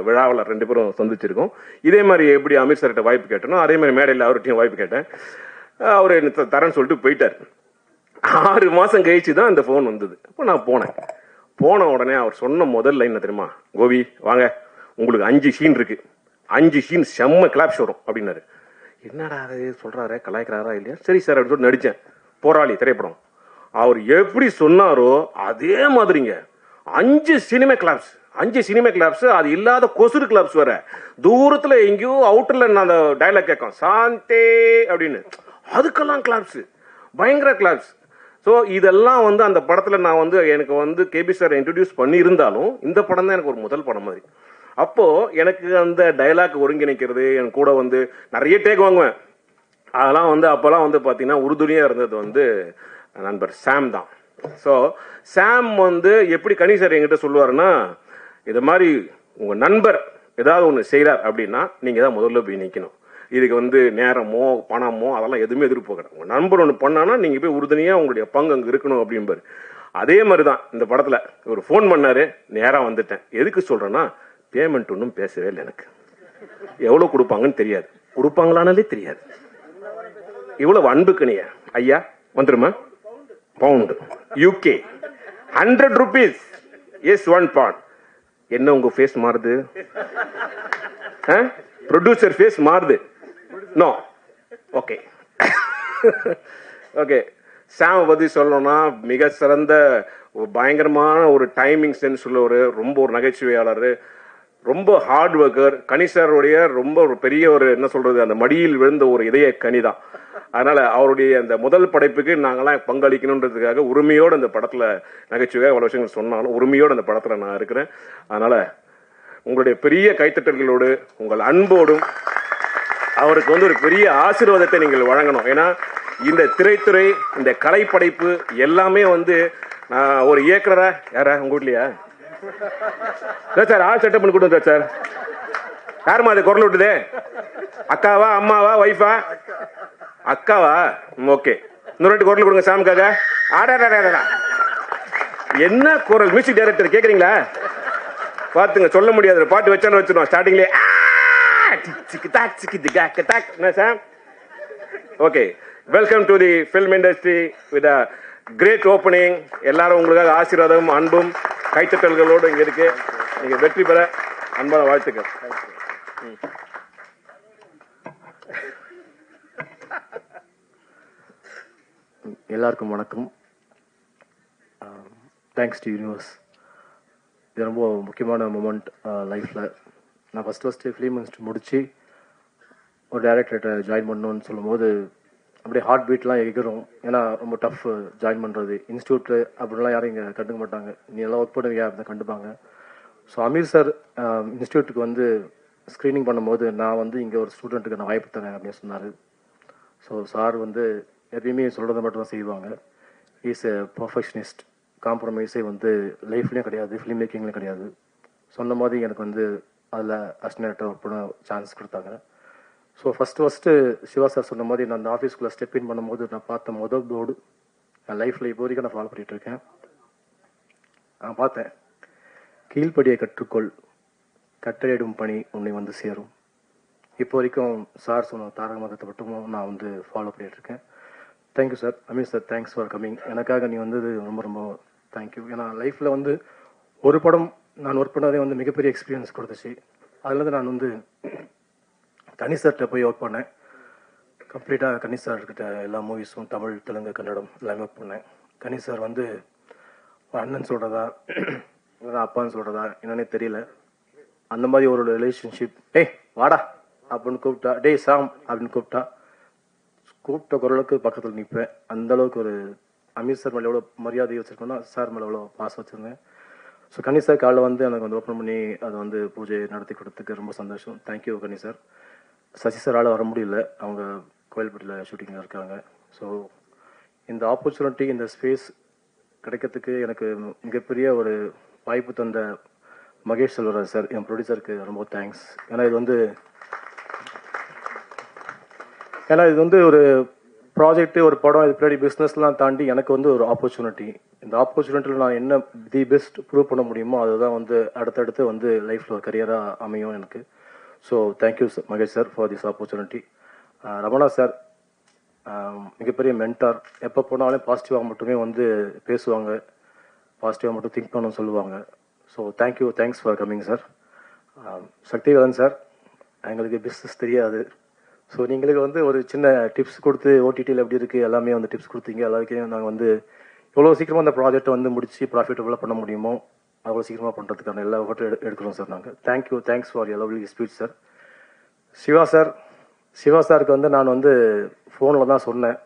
விழாவில் 2 பேரும் சந்திச்சிருக்கோம். இதே மாதிரி எப்படி அமீர் சார்கிட்ட வாய்ப்பு கேட்டனோ அதே மாதிரி மேடையில் அவர்கிட்டையும் வாய்ப்பு கேட்டேன். அவர் என்ன தரேன்னு சொல்லிட்டு போயிட்டார். 6 மாதம் கழிச்சு தான் இந்த ஃபோன் வந்தது. அப்போ நான் போன உடனே அவர் சொன்ன முதல் லைன் தெரியுமா? கோபி வாங்க, உங்களுக்கு 5 சீன் இருக்கு, 5 சீன் செம்ம கிளாப்ஸ் வரும் அப்படின்னாரு. என்னடா அது சொல்றாரு, கலாய்க்கிறாரா இல்லையா? சரி சார் அப்படின்னு சொல்லி நடித்தேன். போராளி திரைப்படம். அவர் எப்படி சொன்னாரோ அதே மாதிரிங்க 5 சினிமா கிளாப்ஸ், அது இல்லாத கொசுறு கிளாப்ஸ் வர தூரத்துல எங்கேயோ அவுட்டர்ல நான் அந்த டைலாக் கேட்கும் சாந்தே அப்படின்னு, அதுக்கெல்லாம் கிளாப்ஸ், பயங்கர கிளாப்ஸ். ஸோ இதெல்லாம் வந்து அந்த படத்தில் நான் வந்து எனக்கு வந்து கேபி சார் இன்ட்ரடியூஸ் பண்ணியிருந்தாலும் இந்த படம் தான் எனக்கு ஒரு முதல் படம் மாதிரி. அப்போது எனக்கு அந்த டைலாக் ஒருங்கிணைக்கிறது, என் கூட வந்து நிறைய டேக் வாங்குவேன். அதெல்லாம் வந்து அப்போல்லாம் வந்து பார்த்தீங்கன்னா உறுதுணையாக இருந்தது வந்து நண்பர் சாம் தான். ஸோ சாம் வந்து எப்படி கனி சார் என்கிட்ட சொல்லுவாருன்னா, இது மாதிரி உங்கள் நண்பர் ஏதாவது ஒன்று செய்கிறார் அப்படின்னா நீங்கள் தான் முதல்ல போய் நிற்கணும். இதுக்கு வந்து நேரமோ பணமோ அதெல்லாம் எதுவுமே எதிர்பார்க்கணும். உங்கள் நண்பர் ஒன்று பண்ணானா நீங்கள் போய் உறுதுணையாக உங்களுடைய பங்கு அங்கே இருக்கணும் அப்படின்பாரு. அதே மாதிரி தான் இந்த படத்தில் ஒரு ஃபோன் பண்ணார், நேராக வந்துட்டேன். எதுக்கு சொல்கிறேன்னா, பேமெண்ட் ஒன்றும் பேசவே இல்லை. எனக்கு எவ்வளோ கொடுப்பாங்கன்னு தெரியாது, கொடுப்பாங்களானாலே தெரியாது. இவ்வளோ அன்புக்குனிய ஐயா வந்துருமா? Pound UK 100 rupees is 1 pound. என்ன உங்கள் ஃபேஸ் மாறுது? ப்ரொடியூசர் ஃபேஸ் மாறுது. No okay okay. சாமை பற்றி சொல்லணும்னா மிக சிறந்த பயங்கரமான ஒரு டைமிங் சென்ஸ் உள்ளவர், ரொம்ப ஒரு நகைச்சுவையாளர், ரொம்ப ஹார்ட் ஒர்க்கர். கனிசாருடைய ரொம்ப ஒரு பெரிய ஒரு என்ன சொல்றது, அந்த மடியில் விழுந்த ஒரு இதய கனி தான். அதனால அவருடைய அந்த முதல் படைப்புக்கு நாங்களாம் பங்களிக்கணுன்றதுக்காக உரிமையோடு அந்த படத்துல நகைச்சுவையாக அவ்வளோ விஷயங்கள் சொன்னாலும் உரிமையோடு அந்த படத்துல நான் இருக்கிறேன். அதனால உங்களுடைய பெரிய கைத்தட்டல்களோடு உங்கள் அன்போடும் அவருக்கு வந்து ஒரு பெரிய ஆசீர்வாதத்தை நீங்கள் வழங்கணும். ஏன்னா இந்த திரைத்துறை, இந்த கலைப்படைப்பு எல்லாமே வந்து ஒரு இயக்குனரா யாரா உங்க வீட்லையா சார் ஆள் செட்டப் பண்ணி கொடுங்க சார். யாருமா அது குரல் விட்டுதே? அக்காவா, அம்மாவா, ஒய்ஃபா? அக்காவா? ஓகே, இன்னொரு 2 குரல் கொடுங்க சாமுக்காக. ஆடாடா என்ன குரல்! மியூசிக் டைரக்டர் கேக்குறீங்களா? பாத்துங்க, சொல்ல முடியாது, பாட்டு வச்சாலும் வச்சிருவோம் ஸ்டார்டிங்லேயே. Okay, welcome to the film industry with a great opening. எல்லாரும் உங்களுக்காக ஆசீர்வாதம், அன்பும் கைத்தட்டல்களோடு இங்க இருக்கு. நீங்க வெற்றி பெற அன்பான வாழ்த்துக்கள். எல்லாருக்கும் வணக்கம். Thanks to universe. இது ரொம்ப முக்கியமான மூமெண்ட் லைஃப்பில். நான் ஃபஸ்ட்டு ஃபிலிம் இன்ஸ்டியூட் முடித்து ஒரு டைரக்டர்கிட்ட ஜாயின் பண்ணணுன்னு சொல்லும்போது அப்படியே ஹார்ட் பீட்லாம் எகிரும். ஏன்னா ரொம்ப டஃப் ஜாயின் பண்ணுறது. இன்ஸ்டியூட்டு அப்படிலாம் யாரும் இங்கே கண்டுக்க மாட்டாங்க. நீ எல்லாம் ஒர்க் பண்ணுவியா அப்படின்னு கண்டுப்பாங்க. ஸோ அமீர் சார் இன்ஸ்டியூட்டுக்கு வந்து ஸ்க்ரீனிங் பண்ணும்போது நான் வந்து இங்கே ஒரு ஸ்டூடெண்ட்டுக்கு நான் வாய்ப்பு தரேன் அப்படின்னு சொன்னார். ஸோ சார் வந்து எப்பயுமே சொல்கிறத மட்டும் தான் செய்வாங்க. Is a perfectionist. காம்ப்ரமைஸே வந்து லைஃப்லேயும் கிடையாது, ஃபிலிம் மேக்கிங்லேயும் கிடையாது. சொன்ன மாதிரி எனக்கு வந்து அதில் அசிஸ்டன்ட் டைரக்டர் ஒர்க் பண்ண சான்ஸ் கொடுத்தாங்க. ஸோ ஃபஸ்ட்டு சிவா சார் சொன்ன மாதிரி நான் அந்த ஆஃபீஸ்க்குள்ளே ஸ்டெப் இன் பண்ணும்போது நான் பார்த்த முதல் போர்டு என் லைஃப்பில் இப்போ வரைக்கும் நான் ஃபாலோ பண்ணிகிட்ருக்கேன். நான் பார்த்தேன், கீழ்ப்படியை கற்றுக்கொள், கட்டளையிடும் பணி உன்னை வந்து சேரும். இப்போ வரைக்கும் சார் சொன்ன தாரக மதத்தை மட்டும் நான் வந்து ஃபாலோ பண்ணிகிட்ருக்கேன். Thank you sir. Ameer sir, thanks for coming. எனக்காக நீ வந்தது ரொம்ப ரொம்ப தேங்க்யூ. ஏன்னா லைஃப்பில் வந்து ஒரு படம் நான் ஒர்க் பண்ணதே வந்து மிகப்பெரிய எக்ஸ்பீரியன்ஸ் கொடுத்துச்சு. அதுலேருந்து நான் வந்து கனி சார்கிட்ட போய் ஒர்க் பண்ணேன். கம்ப்ளீட்டாக கனி சார்கிட்ட எல்லா மூவிஸும் தமிழ், தெலுங்கு, கன்னடம் எல்லாமே ஒர்க் பண்ணேன். கனி சார் வந்து அண்ணன் சொல்கிறதா இல்லைனா அப்பான்னு சொல்கிறதா என்னன்னே தெரியல, அந்த மாதிரி ஒரு ரிலேஷன்ஷிப். டேய் வாடா அப்படின்னு கூப்பிட்டா, டேய் சாம் அப்படின்னு கூப்பிட்ட குரலுக்கு பக்கத்தில் நிற்பேன். அந்தளவுக்கு ஒரு அமீர் சார் மேலே எவ்வளோ மரியாதை வச்சுருக்கோன்னா சார் மேலே எவ்வளோ பாசம் வச்சுருந்தேன். ஸோ கனி சார் காலைல வந்து எனக்கு வந்து ஓப்பன் பண்ணி அதை வந்து பூஜை நடத்தி கொடுத்ததுக்கு ரொம்ப சந்தோஷம். தேங்க்யூ கனி சார். சசி சாரால் வர முடியல, அவங்க கோயில்பட்டியில் ஷூட்டிங்கில் இருக்காங்க. ஸோ இந்த ஆப்பர்ச்சுனிட்டி, இந்த ஸ்பேஸ் கிடைக்கிறதுக்கு எனக்கு மிகப்பெரிய ஒரு வாய்ப்பு தந்த மகேஷ் செல்வராஜ் சார், என் ப்ரொடியூசருக்கு ரொம்ப தேங்க்ஸ். ஏன்னா இது வந்து ஒரு ப்ராஜெக்ட்டு, ஒரு படம், இது பின்னாடி பிஸ்னஸ்லாம் தாண்டி எனக்கு வந்து ஒரு ஆப்பர்ச்சுனிட்டி. இந்த ஆப்பர்ச்சுனிட்டியில் நான் என்ன தி பெஸ்ட் ப்ரூவ் பண்ண முடியுமோ அதுதான் வந்து அடுத்தடுத்து வந்து லைஃப்பில் ஒரு கரியராக அமையும் எனக்கு. So thank you Mahesh sir for this opportunity. Ramana sir மிகப்பெரிய மென்டார். எப்போ போனாலும் பாசிட்டிவாக மட்டுமே வந்து பேசுவாங்க, பாசிட்டிவாக மட்டும் திங்க் பண்ணணும்னு சொல்லுவாங்க. So thank you, thanks for coming sir. Sakthivelan sir, எங்களுக்கு பிஸ்னஸ் தெரியாது. ஸோ நீங்களுக்கு வந்து ஒரு சின்ன டிப்ஸ் கொடுத்து ஓடிடியில் எப்படி இருக்குது எல்லாமே வந்து டிப்ஸ் கொடுத்தீங்க. எல்லாருக்கையும் நாங்கள் வந்து எவ்வளோ சீக்கிரமாக அந்த ப்ராஜெக்டை வந்து முடித்து ப்ராஃபிட்டபுளாக பண்ண முடியுமோ அவ்வளோ சீக்கிரமாக பண்ணுறதுக்கான எல்லா எஃபர்ட்டும் எடுக்கிறோம் சார் நாங்கள். Thank you, thanks for your lovely speech sir. Siva சாருக்கு வந்து நான் வந்து ஃபோனில் தான் சொன்னேன்,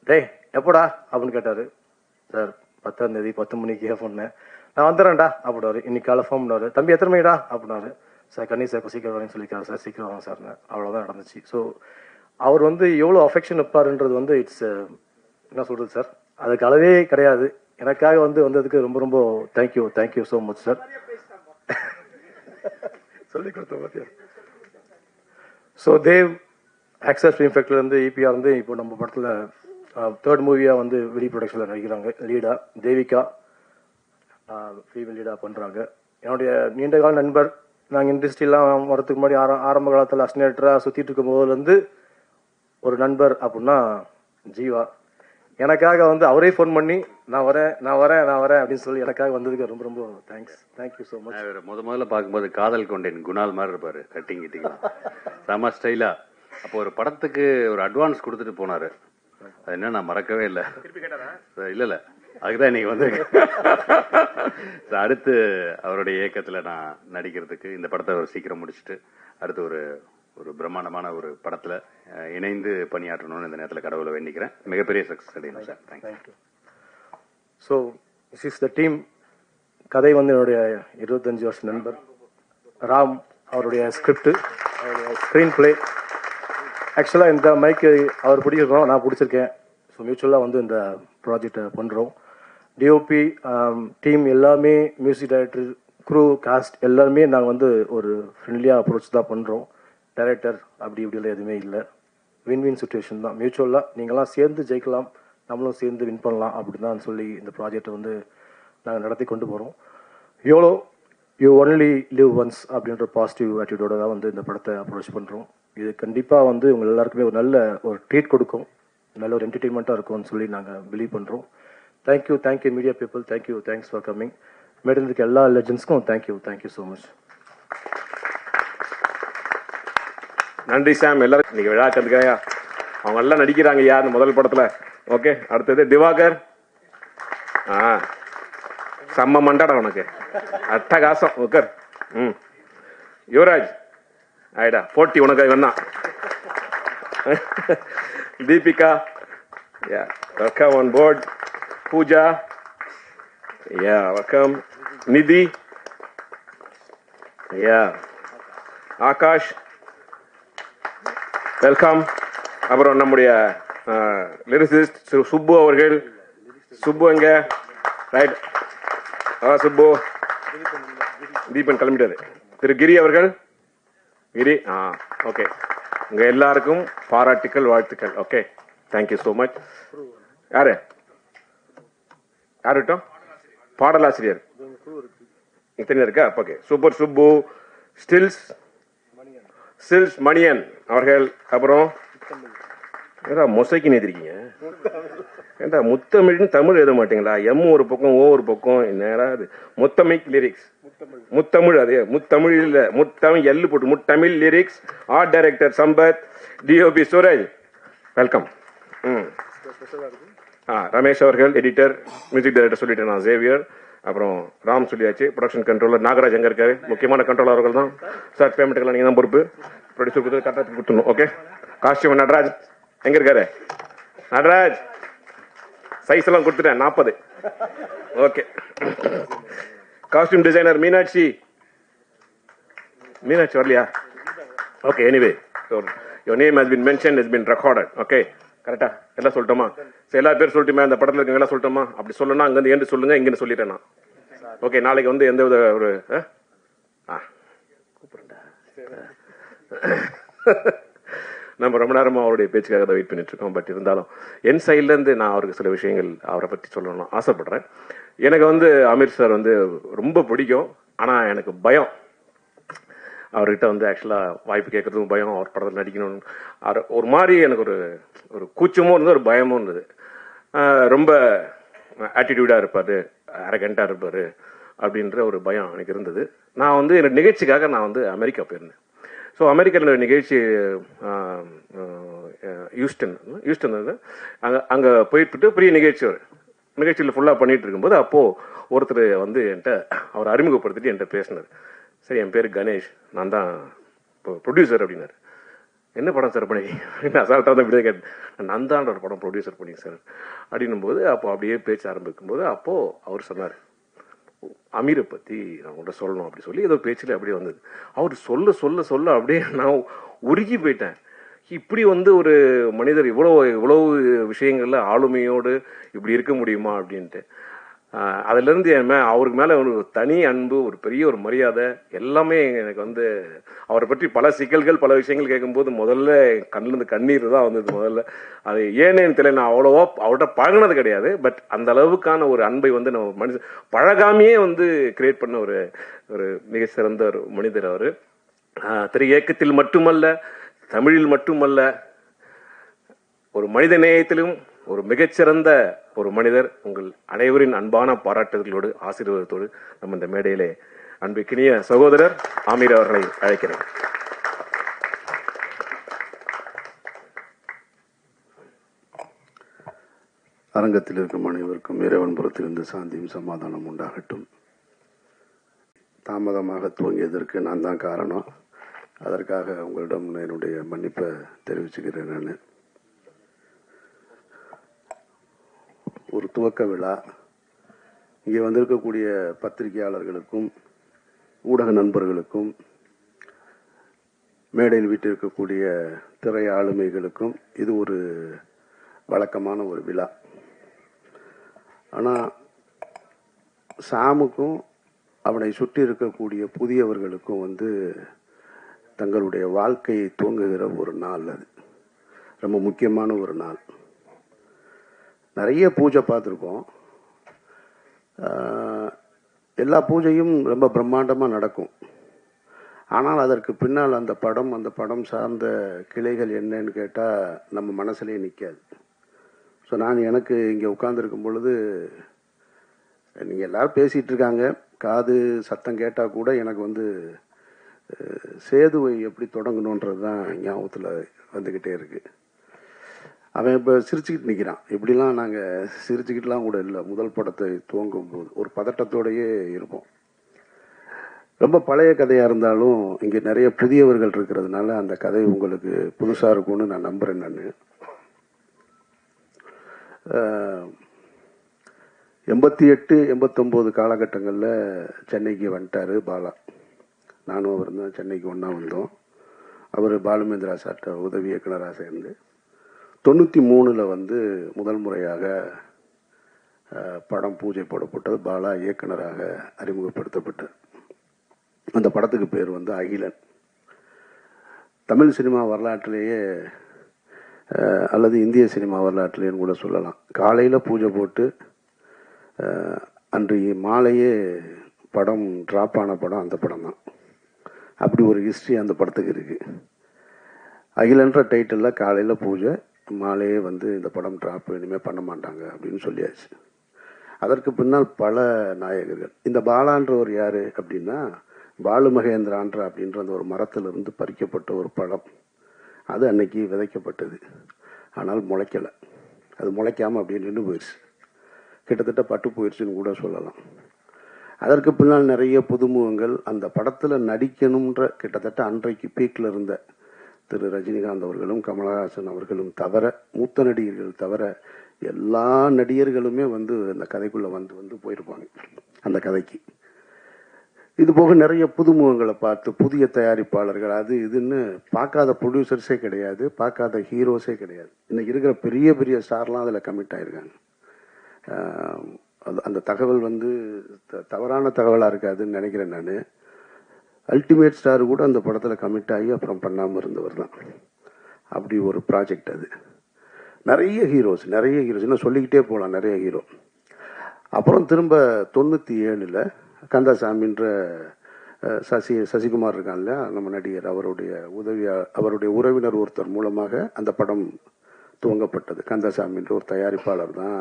டேய் எப்போடா அப்படின்னு கேட்டார். சார் 10ஆம் தேதி 10 மணிக்கே சொன்னேன், நான் வந்துடுறேன்டா அப்படின்னாரு. இன்னைக்கு காலை ஃபோன் பண்ணார், தம்பி எத்தனை மணிடா அப்படின்னாரு. சார் கண்ணி சார் சீக்கிரம் வரேன்னு சொல்லியிருக்காரு சார், சீக்கிரம் வாங்க சார்னு. அவ்வளோதான் நடந்துச்சு. ஸோ அவர் வந்து எவ்வளோ அஃபெக்ஷன் வைப்பாருன்றது வந்து இட்ஸ் என்ன சொல்கிறது சார், அதுக்கு அளவே கிடையாது. எனக்காக வந்து வந்ததுக்கு ரொம்ப ரொம்ப thank you, thank you so much sir. சொல்லி கொடுத்த பார்த்தியா. ஸோ தேவ் ஆக்சஸ் ஃபிலிம் ஃபேக்டரிலேருந்து EPR வந்து இப்போ நம்ம படத்தில் 3rd மூவியாக வந்து வெளி ப்ரொடக்ஷனில் நடிக்கிறாங்க. லீடாக தேவிகா ஃபீமேல் லீடாக பண்ணுறாங்க. என்னுடைய நீண்ட கால நண்பர். நாங்கள் இண்டஸ்ட்ரிலாம் வரதுக்கு முன்னாடி ஆரம்ப காலத்தில் அஸ்னேட்டராக சுற்றிட்டு இருக்கும் போதுலேருந்து ஒரு நண்பர் அப்படின்னா ஜீவா. எனக்காக வந்து அவரே ஃபோன் பண்ணி நான் வரேன் அப்படின்னு சொல்லி எனக்காக வந்ததுக்கு ரொம்ப ரொம்ப தேங்க்ஸ். Thank you so much. முதல்ல பார்க்கும்போது காதல் கொண்டேன் குணால் மாதிரி இருப்பார், கட்டிங் செம ஸ்டைலா. அப்போ ஒரு படத்துக்கு ஒரு அட்வான்ஸ் கொடுத்துட்டு போனார். அது என்ன நான் மறக்கவே இல்லை. இல்லை அதுக்குதான் இன்னைக்கு வந்து அடுத்து அவருடைய இயக்கத்தில் நான் நடிக்கிறதுக்கு இந்த படத்தை அவர் சீக்கிரம் முடிச்சுட்டு அடுத்து ஒரு பிரம்மாண்டமான ஒரு படத்தில் இணைந்து பணியாற்றணும்னு இந்த நேரத்தில் கடவுளை வேண்டிக்கிறேன். மிகப்பெரிய சக்ஸஸ் அடையணும் sir. Thank you. So this is the team. கதை வந்து என்னுடைய 25 வருஷ நண்பர் ராம், அவருடைய ஸ்கிரிப்ட், அவருடைய ஸ்க்ரீன் பிளே. ஆக்சுவலாக இந்த மைக்கு அவர் பிடிச்சிருக்கோம், நான் பிடிச்சிருக்கேன். ஸோ மியூச்சுவலாக வந்து இந்த ப்ராஜெக்டை பண்ணுறோம். டிஓபி டீம் எல்லாமே, மியூசிக் டைரக்டர், க்ரூ, காஸ்ட் எல்லாருமே நாங்கள் வந்து ஒரு ஃப்ரெண்ட்லியாக அப்ரோச் தான் பண்ணுறோம். டைரக்டர் அப்படி இப்படிலாம் எதுவுமே இல்லை. வின் சுச்சுவேஷன் தான். மியூச்சுவலாக நீங்களாம் சேர்ந்து ஜெயிக்கலாம், நம்மளும் சேர்ந்து வின் பண்ணலாம் அப்படி தான் சொல்லி இந்த ப்ராஜெக்டை வந்து நாங்கள் நடத்தி கொண்டு போகிறோம். YOLO you only live once அப்படின்ற பாசிட்டிவ் ஆட்டிடியூடோட தான் வந்து இந்த படத்தை அப்ரோச் பண்ணுறோம். இது கண்டிப்பாக வந்து உங்கள் எல்லாருக்குமே ஒரு நல்ல ஒரு ட்ரீட் கொடுக்கும், நல்ல ஒரு என்டர்டெயின்மெண்ட்டாக இருக்கும்னு சொல்லி நாங்கள் பிலீவ் பண்ணுறோம். Thank you media people, thanks for coming. Madam இருக்க எல்லா லெஜண்ட்ஸ்க்கும் தேங்க்யூ ஸோ மச். நன்றி சாம். எல்லாரும் இன்னைக்கு விழா கண்டுக்காயா, அவங்க எல்லாம் நடிக்கிறாங்க யார் முதல் படத்துல. ஓகே, அடுத்தது திவாகர். செம்ம மண்டாடா உனக்கு, அட்டகாசம். உக்கர். யுவராஜ் ஆயிடா, போட்டி உனக்கு வேணா. Deepika, welcome on board. Pooja, welcome. Nidhi, Akash, welcome. அப்புறம் நம்முடைய லிரிசிஸ்ட் சுப்பு அவர்கள். சுப்பு எங்க? ரைட், சுப்பு. தீபன் கிளம்பிட்டாரு. திரு கிரி அவர்கள். கிரி, ஓகே. உங்க எல்லாருக்கும் பாராட்டுக்கள், வாழ்த்துக்கள். Okay, thank you so much. யாரு யாருட்டும் பாடலாசிரியர் இத்தனை இருக்கா? Okay, super Subbu, stills Maniyan அவர்கள். அப்புறம் ஏடா மொசைக்கு நேத்திருக்கீங்க, ஏண்டா முத்தமிழ்னு தமிழ் எழுத மாட்டீங்களா? எம் ஒரு பக்கம், ஓ ஒரு பக்கம், என்னடா இது? முத்தமிழ் லிரிக்ஸ், முத்தமிழ், அதே முத்தமிழ் இல்ல, முத்தமிழ் எல்லு போட்டு Muthamizh lyrics. Art director Sampath, DOP Suraj, welcome. Ramesh அவர்கள் எடிட்டர், மியூசிக் டைரக்டர் சொல்லிட்டேன் நான், சேவியர். அப்புறம் ராம் சொல்லியாச்சு, ப்ரொடக்ஷன் கண்ட்ரோலர் நாகராஜ் எங்க இருக்காரு? முக்கியமான கண்ட்ரோலர் அவர்கள் தான் சார். பேமெண்ட்டுக்கெல்லாம் நீங்க தான் பொறுப்பு, ப்ரொடியூசர் கொடுத்து கரெக்டாக கொடுத்துடணும். ஓகே, காஸ்டியூம் நடராஜ் எங்க இருக்காரு? நடராஜ் சைஸ் எல்லாம் கொடுத்துட்டேன் 40. ஓகே, காஸ்டியூம் டிசைனர் மீனாட்சி வரலையா? Okay, anyway your name has been mention, has been recorded. Okay, கரெக்டா எல்லாம் சொல்லட்டுமா? எல்லா பேர் சொல்லிட்டுமே, அந்த படத்தில் இருக்கவங்க எல்லாம் சொல்லட்டுமா? அப்படி சொல்லணும், அங்கேருந்து ஏண்டு சொல்லுங்க, இங்கேருந்து சொல்லிட்டேன் நான். ஓகே, நாளைக்கு வந்து எந்த வித ஒரு கூப்பிடுறேன்டா. நம்ம ரொம்ப நேரமாக அவருடைய பேச்சுக்காக தான் வெயிட் பண்ணிட்டு இருக்கோம். பட் இருந்தாலும் என் சைட்லேருந்து நான் அவருக்கு சில விஷயங்கள் அவரை பற்றி சொல்லணும்னு ஆசைப்படுறேன். எனக்கு வந்து அமீர் சார் வந்து ரொம்ப பிடிக்கும், ஆனால் எனக்கு பயம். அவர்கிட்ட வந்து ஆக்சுவலாக வாய்ப்பு கேட்கறதுக்கும் பயம், அவர் படத்தில் நடிக்கணும்னு ஒரு மாதிரி எனக்கு ஒரு கூச்சமும் இருந்தது, ஒரு பயமும் இருந்தது. ரொம்ப ஆட்டிடியூடாக இருப்பார், அரகண்டாக இருப்பார் அப்படின்ற ஒரு பயம் எனக்கு இருந்தது. நான் வந்து என்னோட நிகழ்ச்சிக்காக நான் வந்து அமெரிக்கா போயிருந்தேன். ஸோ அமெரிக்காவில் நிகழ்ச்சி ஹியூஸ்டன் அங்கே போயிட்டு பெரிய நிகழ்ச்சியில் ஃபுல்லாக பண்ணிட்டு இருக்கும்போது அப்போது ஒருத்தர் வந்து என்கிட்ட அவர் அறிமுகப்படுத்திட்டு என்கிட்ட பேசினார். சரி, என் பேர் கணேஷ், நான் தான் இப்போ ப்ரொடியூசர் அப்படின்னாரு. என்ன படம் சார் பண்ணி? அசால்ட்டாக தான் இப்படியே கேட்டேன். நான் தான் ஒரு படம் ப்ரொடியூசர் பண்ணி சார் அப்படின்னும் போது அப்போ அப்படியே பேச்சு ஆரம்பிக்கும் போது அப்போது அவர் சொன்னார், அமீரை பற்றி நான் உங்கள்கிட்ட சொல்லணும் அப்படி சொல்லி ஏதோ பேச்சில் அப்படியே வந்தது. அவர் சொல்ல சொல்ல சொல்ல அப்படியே நான் உருகி போயிட்டேன். இப்படி வந்து ஒரு மனிதர் இவ்வளவு விஷயங்கள்ல ஆளுமையோடு இப்படி இருக்க முடியுமா அப்படின்ட்டு. அதுலேருந்து அவருக்கு மேலே ஒரு தனி அன்பு, ஒரு பெரிய ஒரு மரியாதை, எல்லாமே எனக்கு வந்து அவரை பற்றி பல சிக்கல்கள் பல விஷயங்கள் கேட்கும்போது முதல்ல கண்ணிலேருந்து கண்ணீர் தான் வந்தது முதல்ல. அது ஏன்னு தெரியல, நான் அவ்வளோவா அவர்கிட்ட பழகினது கிடையாது. பட் அந்த அளவுக்கான ஒரு அன்பை வந்து நம்ம மனுஷன் பழகாமையே வந்து கிரியேட் பண்ண ஒரு மிக சிறந்த ஒரு மனிதர் அவர். திரை இயக்கத்தில் மட்டுமல்ல, தமிழில் மட்டுமல்ல, ஒரு மனித நேயத்திலும் ஒரு மிகச்சிறந்த ஒரு மனிதர். உங்கள் அனைவரின் அன்பான பாராட்டுகளோடு ஆசீர்வாதத்தோடு நம்ம இந்த மேடையிலே அன்பிற்கினிய சகோதரர் ஆமீர் அவர்களை அழைக்கிறேன். அரங்கத்தில் இருக்கும் அனைவருக்கும் இறைவன் புறத்திலிருந்து சாந்தியும் சமாதானம் உண்டாகட்டும். தாமதமாக துவங்கியதற்கு நான் தான் காரணம். அதற்காக உங்களிடம் என்னுடைய மன்னிப்பை தெரிவிச்சுக்கிறேன். நான் ஒரு துவக்க விழா, இங்கே வந்திருக்கக்கூடிய பத்திரிகையாளர்களுக்கும் ஊடக நண்பர்களுக்கும் மேடையில் வீட்டிருக்கக்கூடிய திரை ஆளுமைகளுக்கும் இது ஒரு வழக்கமான ஒரு விழா. ஆனால் சாமுக்கும் அவனை சுற்றி இருக்கக்கூடிய புதியவர்களுக்கும் வந்து தங்களுடைய வாழ்க்கையை துவங்குகிற ஒரு நாள். அது ரொம்ப முக்கியமான ஒரு நாள். நிறைய பூஜை பார்த்துருக்கோம். எல்லா பூஜையும் ரொம்ப பிரம்மாண்டமாக நடக்கும். ஆனால் அதற்கு பின்னால் அந்த படம் சார்ந்த கிளைகள் என்னன்னு கேட்டால் நம்ம மனசுலேயே நிற்காது. ஸோ நான் எனக்கு இங்கே உட்கார்ந்துருக்கும் பொழுது நீங்கள் எல்லோரும் பேசிகிட்டு இருக்காங்க, காது சத்தம் கேட்டால் கூட எனக்கு வந்து சேதுவை எப்படி தொடங்கணுன்றது தான் ஞாபகத்தில் வந்துக்கிட்டே இருக்குது. அவன் இப்போ சிரிச்சுக்கிட்டு நிற்கிறான். இப்படிலாம் நாங்கள் சிரிச்சுக்கிட்டுலாம் கூட இல்லை. முதல் படத்தை துவங்கும் போது ஒரு பதட்டத்தோடையே இருப்போம். ரொம்ப பழைய கதையாக இருந்தாலும் இங்கே நிறைய புதியவர்கள் இருக்கிறதுனால அந்த கதை உங்களுக்கு புதுசாக இருக்கும்னு நான் நம்புகிறேன். நான் 88, 89 காலகட்டங்களில் சென்னைக்கு வந்துட்டார் பாலா. நானும் அவர் தான் சென்னைக்கு ஒன்றா வந்தோம். அவர் பாலுமேந்திரா சார்ட்ட உதவி இயக்குனராக சேர்ந்து 93 வந்து முதல் முறையாக படம் பூஜை போடப்பட்டது. பாலா இயக்குனராக அறிமுகப்படுத்தப்பட்டார். அந்த படத்துக்கு பேர் வந்து அகிலன். தமிழ் சினிமா வரலாற்றிலேயே அல்லது இந்திய சினிமா வரலாற்றிலேன்னு கூட சொல்லலாம். காலையில் பூஜை போட்டு அன்றைய மாலையே படம் ட்ராப் ஆன படம் அந்த படம் தான். அப்படி ஒரு ஹிஸ்ட்ரி அந்த படத்துக்கு இருக்குது. அகிலன்ற டைட்டிலில் காலையில் பூஜை, மாலையே வந்து இந்த படம் ட்ராப் இனிமேல் பண்ண மாட்டாங்க அப்படின்னு சொல்லியாச்சு. அதற்கு பின்னால் பல நாயகர்கள். இந்த பாலான்றவர் யார் அப்படின்னா, பாலு மகேந்திரான்ற அப்படின்ற அந்த ஒரு மரத்திலிருந்து பறிக்கப்பட்ட ஒரு பழம். அது அன்னைக்கு விதைக்கப்பட்டது, ஆனால் முளைக்கலை. அது முளைக்காமல் அப்படியே நின்று போயிடுச்சு, கிட்டத்தட்ட பட்டு போயிடுச்சுன்னு கூட சொல்லலாம். அதற்கு பின்னால் நிறைய புதுமுகங்கள் அந்த படத்தில் நடிக்கணுன்ற கிட்டத்தட்ட அன்றைக்கு பீக்கில் இருந்த திரு ரஜினிகாந்த் அவர்களும் கமலஹாசன் அவர்களும் தவிர, மூத்த நடிகர்கள் தவிர எல்லா நடிகர்களுமே வந்து அந்த கதைக்குள்ளே வந்து போயிருப்பாங்க அந்த கதைக்கு. இது போக நிறைய புதுமுகங்களை பார்த்து புதிய தயாரிப்பாளர்கள் அது இதுன்னு பார்க்காத ப்ரொடியூசர்ஸே கிடையாது, பார்க்காத ஹீரோஸே கிடையாது. இன்னைக்கு இருக்கிற பெரிய பெரிய ஸ்டார்லாம் அதில் கமிட் ஆகிருக்காங்க. அந்த தகவல் வந்து தவறான தகவலாக இருக்காதுன்னு நினைக்கிறேன் நான். அல்டிமேட் ஸ்டார் கூட அந்த படத்தில் கமிட் ஆகி அப்புறம் பண்ணாமல் இருந்தவர் தான். அப்படி ஒரு ப்ராஜெக்ட் அது. நிறைய ஹீரோஸ் இன்னும் சொல்லிக்கிட்டே போகலாம், நிறைய ஹீரோ. அப்புறம் திரும்ப 97 கந்தசாமின்ற சசிகுமார் இருக்கான் இல்லையா, நம்ம நடிகர், அவருடைய உறவினர் ஒருத்தர் மூலமாக அந்த படம் துவங்கப்பட்டது. கந்தசாமின்ற ஒரு தயாரிப்பாளர் தான்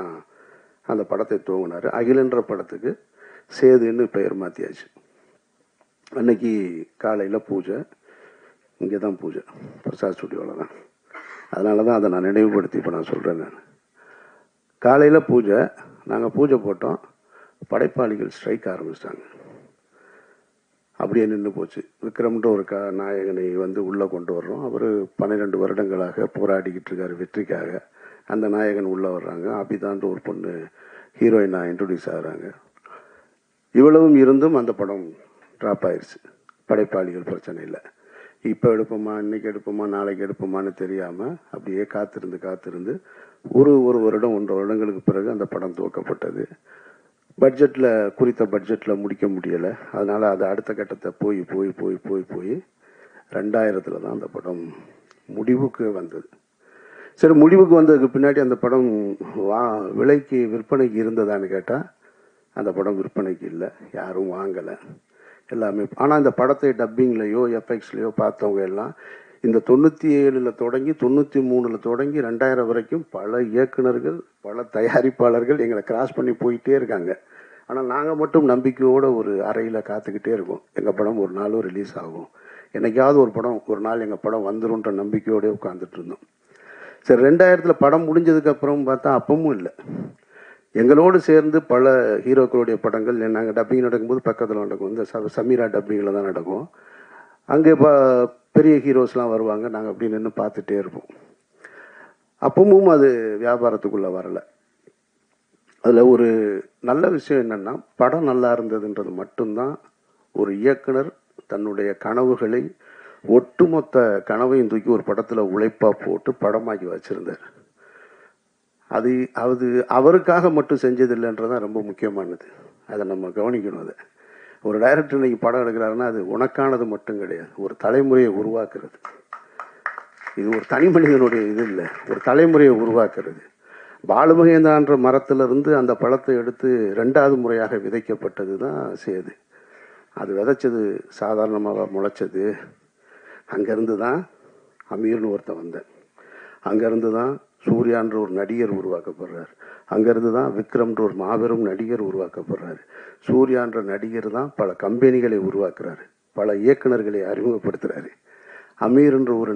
அந்த படத்தை துவங்கினார். அகிலன்ற படத்துக்கு சேதுன்னு பெயர் மாற்றியாச்சு. அன்னைக்கு காலையில் பூஜை, இங்கே தான் பூஜை, பிரசாத் ஸ்டுடியோவில் தான். அதனால தான் அதை நான் நினைவுபடுத்தி இப்போ நான் சொல்கிறேன். நான் காலையில் பூஜை, நாங்கள் பூஜை போட்டோம், படைப்பாளிகள் ஸ்ட்ரைக் ஆரம்பிச்சிட்டாங்க. அப்படியே நின்று போச்சு. விக்ரம்ன்ற ஒரு நாயகனை வந்து உள்ளே கொண்டு வர்றோம். அவர் 12 வருடங்களாக போராடிக்கிட்டு இருக்காரு வெற்றிக்காக. அந்த நாயகன் உள்ளே வர்றாங்க. அபிதான்ற ஒரு பொண்ணு ஹீரோயினாக இன்ட்ரடியூஸ் ஆகிறாங்க. இவ்வளவும் இருந்தும் அந்த படம் ட்ராப் ஆயிடுச்சு. படைப்பாளிகள் பிரச்சனை இல்லை. இப்போ எடுப்போமா, இன்னைக்கு எடுப்போமா, நாளைக்கு எடுப்போமான்னு தெரியாமல் அப்படியே காத்திருந்து ஒரு வருடம் 1.5 வருடங்களுக்கு பிறகு அந்த படம் துவக்கப்பட்டது. குறித்த பட்ஜெட்டில் முடிக்க முடியலை. அதனால் அது அடுத்த கட்டத்தை போய் 2000 தான் அந்த படம் முடிவுக்கு வந்தது. சரி, முடிவுக்கு வந்ததுக்கு பின்னாடி அந்த படம் விலைக்கு விற்பனைக்கு இருந்ததான்னு கேட்டால் அந்த படம் விற்பனைக்கு இல்லை, யாரும் வாங்கலை எல்லாமே. ஆனால் இந்த படத்தை டப்பிங்லேயோ எஃப்எக்ஸ்லேயோ பார்த்தவங்க எல்லாம் இந்த 97 தொடங்கி 93 தொடங்கி 2000 வரைக்கும் பல இயக்குனர்கள், பல தயாரிப்பாளர்கள் எங்களை கிராஸ் பண்ணி போயிட்டே இருக்காங்க. ஆனால் நாங்கள் மட்டும் நம்பிக்கையோடு ஒரு அறையில் காத்துக்கிட்டே இருக்கோம். எங்கள் படம் ஒரு நாளும் ரிலீஸ் ஆகும், என்னைக்காவது ஒரு நாள் எங்கள் படம் வந்துருன்ற நம்பிக்கையோடய உட்காந்துட்டு இருந்தோம். சரி, 2000 படம் முடிஞ்சதுக்கப்புறம் பார்த்தா அப்பவும் இல்லை. எங்களோடு சேர்ந்து பல ஹீரோக்களுடைய படங்கள் நாங்கள் டப்பிங் நடக்கும்போது பக்கத்தில் நடக்கும். இந்த சமீரா டப்பிங்கில் தான் நடக்கும். அங்கே பெரிய ஹீரோஸ்லாம் வருவாங்க, நாங்கள் அப்படி நின்று பார்த்துட்டே இருப்போம். அப்பவும் அது வியாபாரத்துக்குள்ளே வரலை. அதில் ஒரு நல்ல விஷயம் என்னென்னா, படம் நல்லா இருந்ததுன்றது மட்டும்தான் ஒரு இயக்குனர் தன்னுடைய கனவுகளை, ஒட்டுமொத்த கனவையும் தூக்கி ஒரு படத்தில் உழைப்பாக போட்டு படமாக்கி வச்சுருந்தார். அது அவருக்காக மட்டும் செஞ்சதில்லைன்றதான் ரொம்ப முக்கியமானது. அதை நம்ம கவனிக்கணும். அதை ஒரு டைரக்டர் இன்னைக்கு படம் எடுக்கிறாருன்னா அது உனக்கானது மட்டும் கிடையாது, ஒரு தலைமுறையை உருவாக்குறது. இது ஒரு தனி மனிதனுடைய இது இல்லை, ஒரு தலைமுறையை உருவாக்குறது. பாலுமகேந்திரான்ற மரத்திலிருந்து அந்த பழத்தை எடுத்து 2வது முறையாக விதைக்கப்பட்டது தான் சேது. அது விதைச்சது சாதாரணமாக முளைச்சது. அங்கேருந்து தான் அமீர்னு ஒருத்தன் வந்தேன். அங்கேருந்து தான் சூர்யான்ற ஒரு நடிகர் உருவாக்கப்படுறார். அங்கேருந்து தான் விக்ரம்ன்ற ஒரு மாபெரும் நடிகர் உருவாக்கப்படுறாரு. சூர்யான்ற நடிகர் தான் பல கம்பெனிகளை உருவாக்குறாரு, பல இயக்குனர்களை அறிமுகப்படுத்துகிறாரு. அமீர்ன்ற ஒரு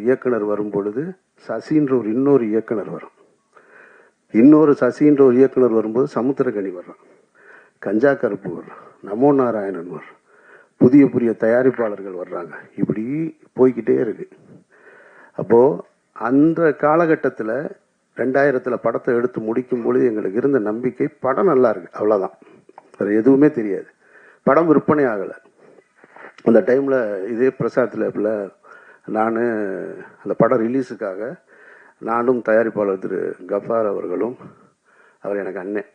இயக்குனர் வரும் பொழுது சசின்ற ஒரு இன்னொரு இயக்குனர் வரும். சசின்ற ஒரு இயக்குனர் வரும்போது சமுத்திரகனி வர்றான், கஞ்சா கருப்பு வர்றான், நமோ நாராயணன் வர்றான், புதிய தயாரிப்பாளர்கள் வர்றாங்க. இப்படி போய்கிட்டே இருக்கு. அப்போது அந்த காலகட்டத்தில் 2000 படத்தை எடுத்து முடிக்கும் பொழுது எங்களுக்கு இருந்த நம்பிக்கை படம் நல்லா இருக்கு, அவ்வளோதான், வேறு எதுவுமே தெரியாது. படம் விற்பனை ஆகலை. அந்த டைமில் இதே பிரசாத் லேபில் நான் அந்த படம் ரிலீஸுக்காக நானும் தயாரிப்பாளர் திரு கஃபார் அவர்களும், அவர் எனக்கு அண்ணன்,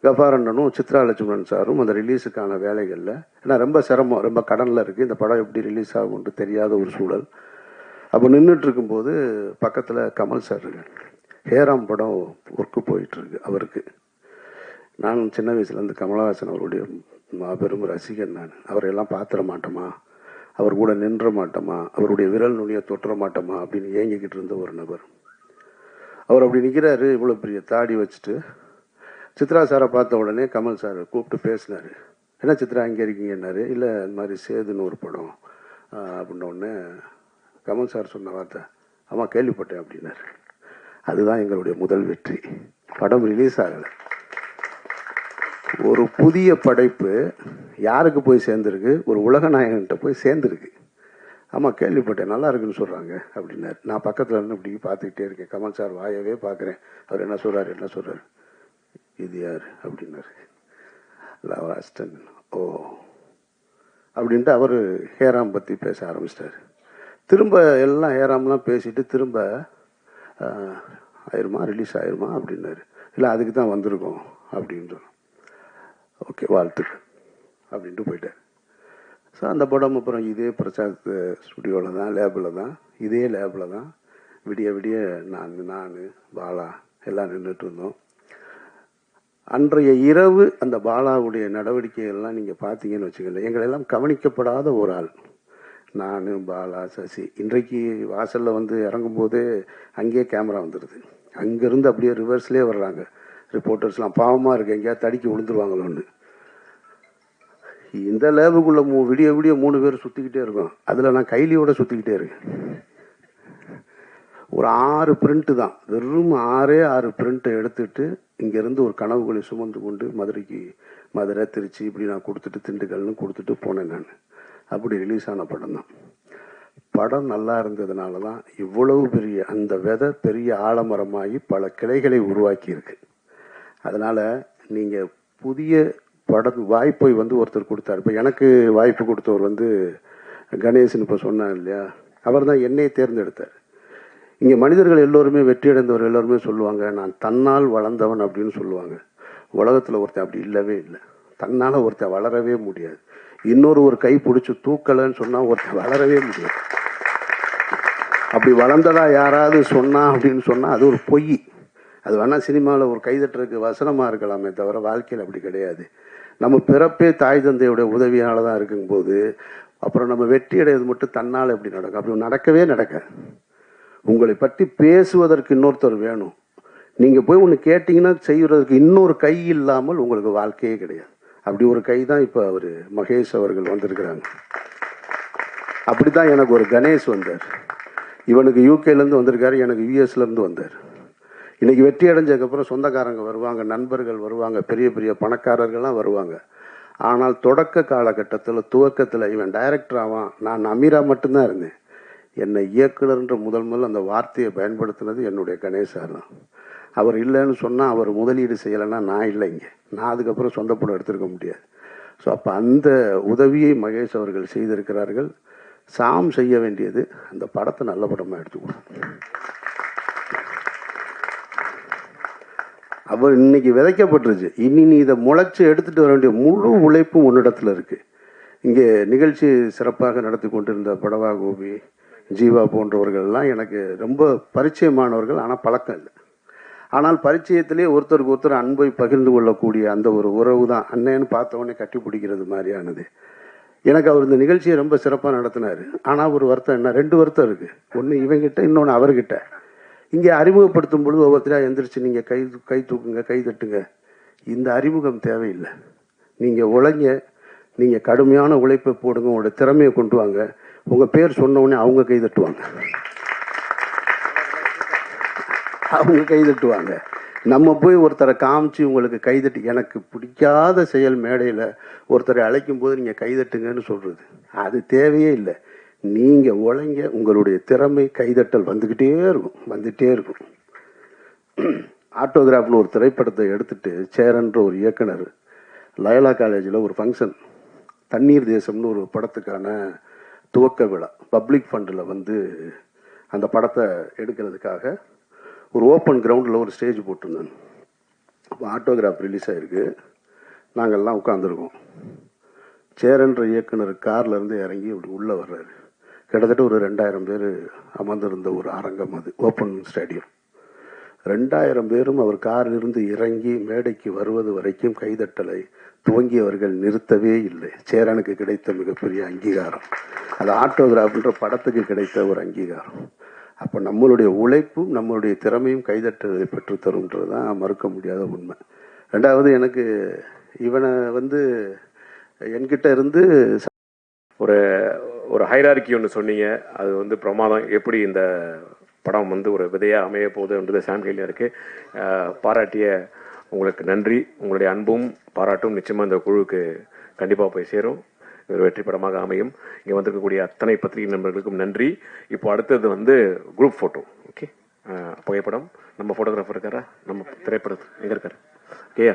கஃபார் அண்ணனும் சித்ரா லட்சுமணன் சாரும் அந்த ரிலீஸுக்கான வேலைகளில், ஏன்னா ரொம்ப சிரமம், ரொம்ப கடனில் இருக்குது, இந்த படம் எப்படி ரிலீஸ் ஆகும்னு தெரியாத ஒரு சூழல். அப்போ நின்றுட்டு இருக்கும்போது பக்கத்தில் கமல் சார் இருக்கு. ஹேராம் படம் ஒர்க்கு போயிட்டுருக்கு அவருக்கு. நான் சின்ன வயசுலேருந்து கமலஹாசன் அவருடைய மாபெரும் ரசிகன். நான் அவரையெல்லாம் பார்த்துட மாட்டோமா, அவர் கூட நின்ற மாட்டோமா, அவருடைய விரல் நுனியை தொட்டுற மாட்டோமா அப்படின்னு ஏங்கிக்கிட்டு இருந்த ஒரு நபர். அவர் அப்படி நிற்கிறாரு, இவ்வளோ பெரிய தாடி வச்சுட்டு. சித்ரா சாரை பார்த்த உடனே கமல் சார் கூப்பிட்டு பேசினார். என்ன சித்ரா இங்கே இருக்கீங்கன்னாரு. இல்லை இந்த மாதிரி சேதுன்னு ஒரு படம் அப்படின்ன உடனே கமல் சார் சொன்ன வார்த்தை, ஆமாம் கேள்விப்பட்டேன் அப்படின்னாரு. அதுதான் எங்களுடைய முதல் வெற்றி. படம் ரிலீஸ் ஆகலை. ஒரு புதிய படைப்பு யாருக்கு போய் சேர்ந்துருக்கு? ஒரு உலக நாயகன்கிட்ட போய் சேர்ந்துருக்கு. ஆமாம் கேள்விப்பட்டேன், நல்லா இருக்குன்னு சொல்கிறாங்க அப்படின்னாரு. நான் பக்கத்தில் இருந்து இப்படி பார்த்துக்கிட்டே இருக்கேன். கமல் சார் வாயவே பார்க்குறேன். அவர் என்ன சொல்கிறாரு, இது யார் அப்படின்னாரு. லவராஸ்டன். ஓ அப்படின்ட்டு அவர் ஹேராம் பற்றி பேச ஆரம்பிச்சிட்டார். திரும்ப எல்லாம் ஹேராம்லாம் பேசிட்டு திரும்ப ரிலீஸ் ஆயிருமா அப்படின்னாரு. இல்லை அதுக்கு தான் வந்திருக்கோம் அப்படின்னு சொன்னோம். ஓகே வாழ்த்துக்கள் அப்படின்ட்டு போயிட்டார். ஸோ அந்த படம் அப்புறம் இதே பிரசாத் ஸ்டுடியோவில் தான், லேபில் தான், இதே லேபில் தான் விடிய விடிய நான் பாலா எல்லாம் நின்றுட்டு இருந்தோம். அன்றைய இரவு அந்த பாலாவுடைய நடவடிக்கைகள்லாம் நீங்கள் பார்த்தீங்கன்னு வச்சுக்கல, எங்களெல்லாம் கவனிக்கப்படாத ஒரு ஆள். நான், பாலா, சசி. இன்றைக்கு வாசலில் வந்து இறங்கும்போதே அங்கேயே கேமரா வந்துடுது. அங்கேருந்து அப்படியே ரிவர்ஸ்லேயே வர்றாங்க ரிப்போர்ட்டர்ஸ்லாம். பாவமாக இருக்குது, எங்கேயாவது தடுக்கி விழுந்துருவாங்களோன்னு. இந்த லேபுக்குள்ளே விடிய விடிய 3 பேர் சுற்றிக்கிட்டே இருக்கோம். அதில் நான் கைலியோட சுற்றிக்கிட்டே இருக்கேன். ஒரு 6 பிரிண்ட்டு தான், வெறும் 6 பிரிண்ட்டை எடுத்துட்டு இங்கேருந்து ஒரு கனவுகளை சுமந்து கொண்டு மதுரை, திருச்சி இப்படி நான் கொடுத்துட்டு திண்டுக்கல்னு கொடுத்துட்டு போனேன். நான் அப்படி ரிலீஸ் ஆன படம் தான். படம் நல்லா இருந்ததுனால தான் இவ்வளவு பெரிய அந்த விதை பெரிய ஆலமரமாகி பல கிளைகளை உருவாக்கி இருக்கு. அதனால் நீங்கள் புதிய வாய்ப்பை வந்து ஒருத்தர் கொடுத்தார். இப்போ எனக்கு வாய்ப்பு கொடுத்தவர் வந்து கணேசன் இப்போ சொன்னார் இல்லையா, அவர் தான் என்னையை தேர்ந்தெடுத்தார். இங்கே மனிதர்கள் எல்லோருமே வெற்றி அடைந்தவர் எல்லோருமே சொல்லுவாங்க, நான் தன்னால் வளர்ந்தவன் அப்படின்னு சொல்லுவாங்க. உலகத்தில் ஒருத்தன் அப்படி இல்லவே இல்லை. தன்னால் ஒருத்தன் வளரவே முடியாது. ஒரு கை பிடிச்சி தூக்கலைன்னு சொன்னால் ஒருத்தன் வளரவே முடியாது. அப்படி வளர்ந்ததா யாராவது சொன்னா அப்படின்னு சொன்னால் அது ஒரு பொய். அது வேணால் சினிமாவில் ஒரு கைதட்டுறதுக்கு வசனமாக இருக்கலாமே தவிர வாழ்க்கையில் அப்படி கிடையாது. நம்ம பிறப்பே தாய் தந்தையோட உதவியால் தான் இருக்கும்போது அப்புறம் நம்ம வெற்றி அடைவது மட்டும் தன்னால் எப்படி நடக்கும்? அப்படி நடக்கவே நடக்க. உங்களை பற்றி பேசுவதற்கு இன்னொருத்தர் வேணும். நீங்கள் போய் ஒன்று கேட்டிங்கன்னா செய்வதற்கு இன்னொரு கை இல்லாமல் உங்களுக்கு வாழ்க்கையே கிடையாது. அப்படி ஒரு கை தான் இப்போ அவர் மகேஷ் அவர்கள் வந்திருக்கிறாங்க. அப்படி தான் எனக்கு ஒரு கணேஷ் வந்தார். இவனுக்கு யூகேலேருந்து வந்திருக்காரு, எனக்கு யூஎஸ்லேருந்து வந்தார். இன்றைக்கி வெற்றி அடைஞ்சதுக்கப்புறம் சொந்தக்காரங்க வருவாங்க, நண்பர்கள் வருவாங்க, பெரிய பெரிய பணக்காரர்கள்லாம் வருவாங்க. ஆனால் தொடக்க காலகட்டத்தில் துவக்கத்தில் இவன் டைரக்டர் ஆவான், நான் அமீரா மட்டும்தான் இருந்தேன். என்னை இயக்குனர்ன்ற முதல் அந்த வார்த்தையை பயன்படுத்தினது என்னுடைய கணேசார் தான். அவர் இல்லைன்னு சொன்னால், அவர் முதலீடு செய்யலைன்னா நான் இல்லைங்க, நான் அதுக்கப்புறம் சொந்த படம் எடுத்திருக்க முடியாது. ஸோ அப்போ அந்த உதவியை மகேஷ் அவர்கள் செய்திருக்கிறார்கள். சாம் செய்ய வேண்டியது அந்த படத்தை நல்ல படமாக எடுத்துக்கணும். அவர் இன்னைக்கு விதைக்கப்பட்டுருச்சு, இனி நீ இதை முளைச்சி எடுத்துகிட்டு வர வேண்டிய முழு உழைப்பும் உன்னிடத்தில் இருக்குது. இங்கே நிகழ்ச்சி சிறப்பாக நடத்தி கொண்டிருந்த படவா கோபி, ஜீவா போன்றவர்கள்லாம் எனக்கு ரொம்ப பரிச்சயமானவர்கள், ஆனால் பழக்கம் இல்லை. ஆனால் பரிச்சயத்திலே ஒருத்தருக்கு ஒருத்தர் அன்பை பகிர்ந்து கொள்ளக்கூடிய அந்த ஒரு உறவு தான் அண்ணன்னு பார்த்தவொடனே கட்டி பிடிக்கிறது மாதிரியானது. எனக்கு அவர் இந்த நிகழ்ச்சியை ரொம்ப சிறப்பாக நடத்தினார். ஆனால் ஒரு வருத்தம் என்ன, 2 வருத்தம் இருக்குது. ஒன்று இவங்கிட்ட, இன்னொன்று அவர்கிட்ட. இங்கே அறிமுகப்படுத்தும் பொழுது ஒவ்வொருத்தராக எந்திரிச்சு நீங்கள் கை தூக்குங்க, கை தட்டுங்க. இந்த அறிமுகம் தேவையில்லை. நீங்கள் உழைங்க, நீங்கள் கடுமையான உழைப்பை போடுங்க, உங்களோட திறமையை கொண்டு வாங்க. உங்கள் பேர் சொன்ன உடனே அவங்க கை தட்டுவாங்க, அவங்க கை தட்டுவாங்க. நம்ம போய் ஒருத்தரை காமிச்சு உங்களுக்கு கைதட்டி, எனக்கு பிடிக்காத செயல் மேடையில் ஒருத்தரை அழைக்கும் போது நீங்கள் கைதட்டுங்கன்னு சொல்கிறது அது தேவையே இல்லை. நீங்கள் உழைங்க, உங்களுடைய திறமை கைதட்டல் வந்துக்கிட்டே இருக்கும். ஆட்டோகிராஃப்னு ஒரு திரைப்படத்தை எடுத்துட்டு சேரன்ற ஒரு இயக்குனர் லயோலா காலேஜில் ஒரு ஃபங்க்ஷன், தண்ணீர் தேசம்னு ஒரு படத்துக்கான துவக்க விழா, பப்ளிக் ஃபண்டில் வந்து அந்த படத்தை எடுக்கிறதுக்காக ஒரு ஓப்பன் கிரவுண்டில் ஒரு ஸ்டேஜ் போட்டிருந்தாங்க. அப்போ ஆட்டோகிராஃப் ரிலீஸ் ஆகிருக்கு. நாங்கள்லாம் உட்காந்துருக்கோம். சேரன்ற இயக்குனர் கார்லேருந்து இறங்கி அப்படி உள்ளே வர்றாரு. கிட்டத்தட்ட ஒரு 2000 பேர் அமர்ந்திருந்த ஒரு அரங்கம், அது ஓப்பன் ஸ்டேடியம். 2000 பேரும் அவர் காரிலிருந்து இறங்கி மேடைக்கு வருவது வரைக்கும் கைதட்டலை துவங்கியவர்கள் நிறுத்தவே இல்லை. சேரனுக்கு கிடைத்த மிகப்பெரிய அங்கீகாரம், அது ஆட்டோகிராஃப்ன்ற படத்துக்கு கிடைத்த ஒரு அங்கீகாரம். அப்போ நம்மளுடைய உழைப்பும் நம்மளுடைய திறமையும் கைதட்டலை பெற்றுத்தரும்ன்றது தான் மறுக்க முடியாத உண்மை. ரெண்டாவது, எனக்கு இவனை வந்து என்கிட்ட இருந்து ஒரு ஒரு ஹைரார்கி ஒன்று சொன்னீங்க, அது வந்து பிரமாதம். எப்படி இந்த படம் வந்து ஒரு விதையாக அமைய போகுதுன்றது சாம் கையில் இருக்குது. பாராட்டிய உங்களுக்கு நன்றி. உங்களுடைய அன்பும் பாராட்டும் நிச்சயமாக இந்த குழுவுக்கு கண்டிப்பாக போய் சேரும். ஒரு வெற்றி படமாக அமையும். இங்கே வந்திருக்கக்கூடிய அத்தனை பத்திரிகை நண்பர்களுக்கும் நன்றி. இப்போ அடுத்தது வந்து குரூப் ஃபோட்டோ. ஓகே, புகைப்படம். நம்ம ஃபோட்டோகிராஃபர் இருக்காரா? நம்ம திரைப்படத்தில் எங்கே இருக்காரு? ஓகே,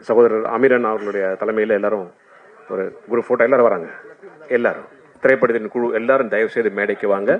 சகோதரர் அமீரன் அவர்களுடைய தலைமையில் எல்லாரும் ஒரு குரூப் ஃபோட்டோ. எல்லாரும் வராங்க. எல்லாரும் திரைப்படத்தின் குழு எல்லாரும் தயவு செய்து மேடைக்கு வாங்க.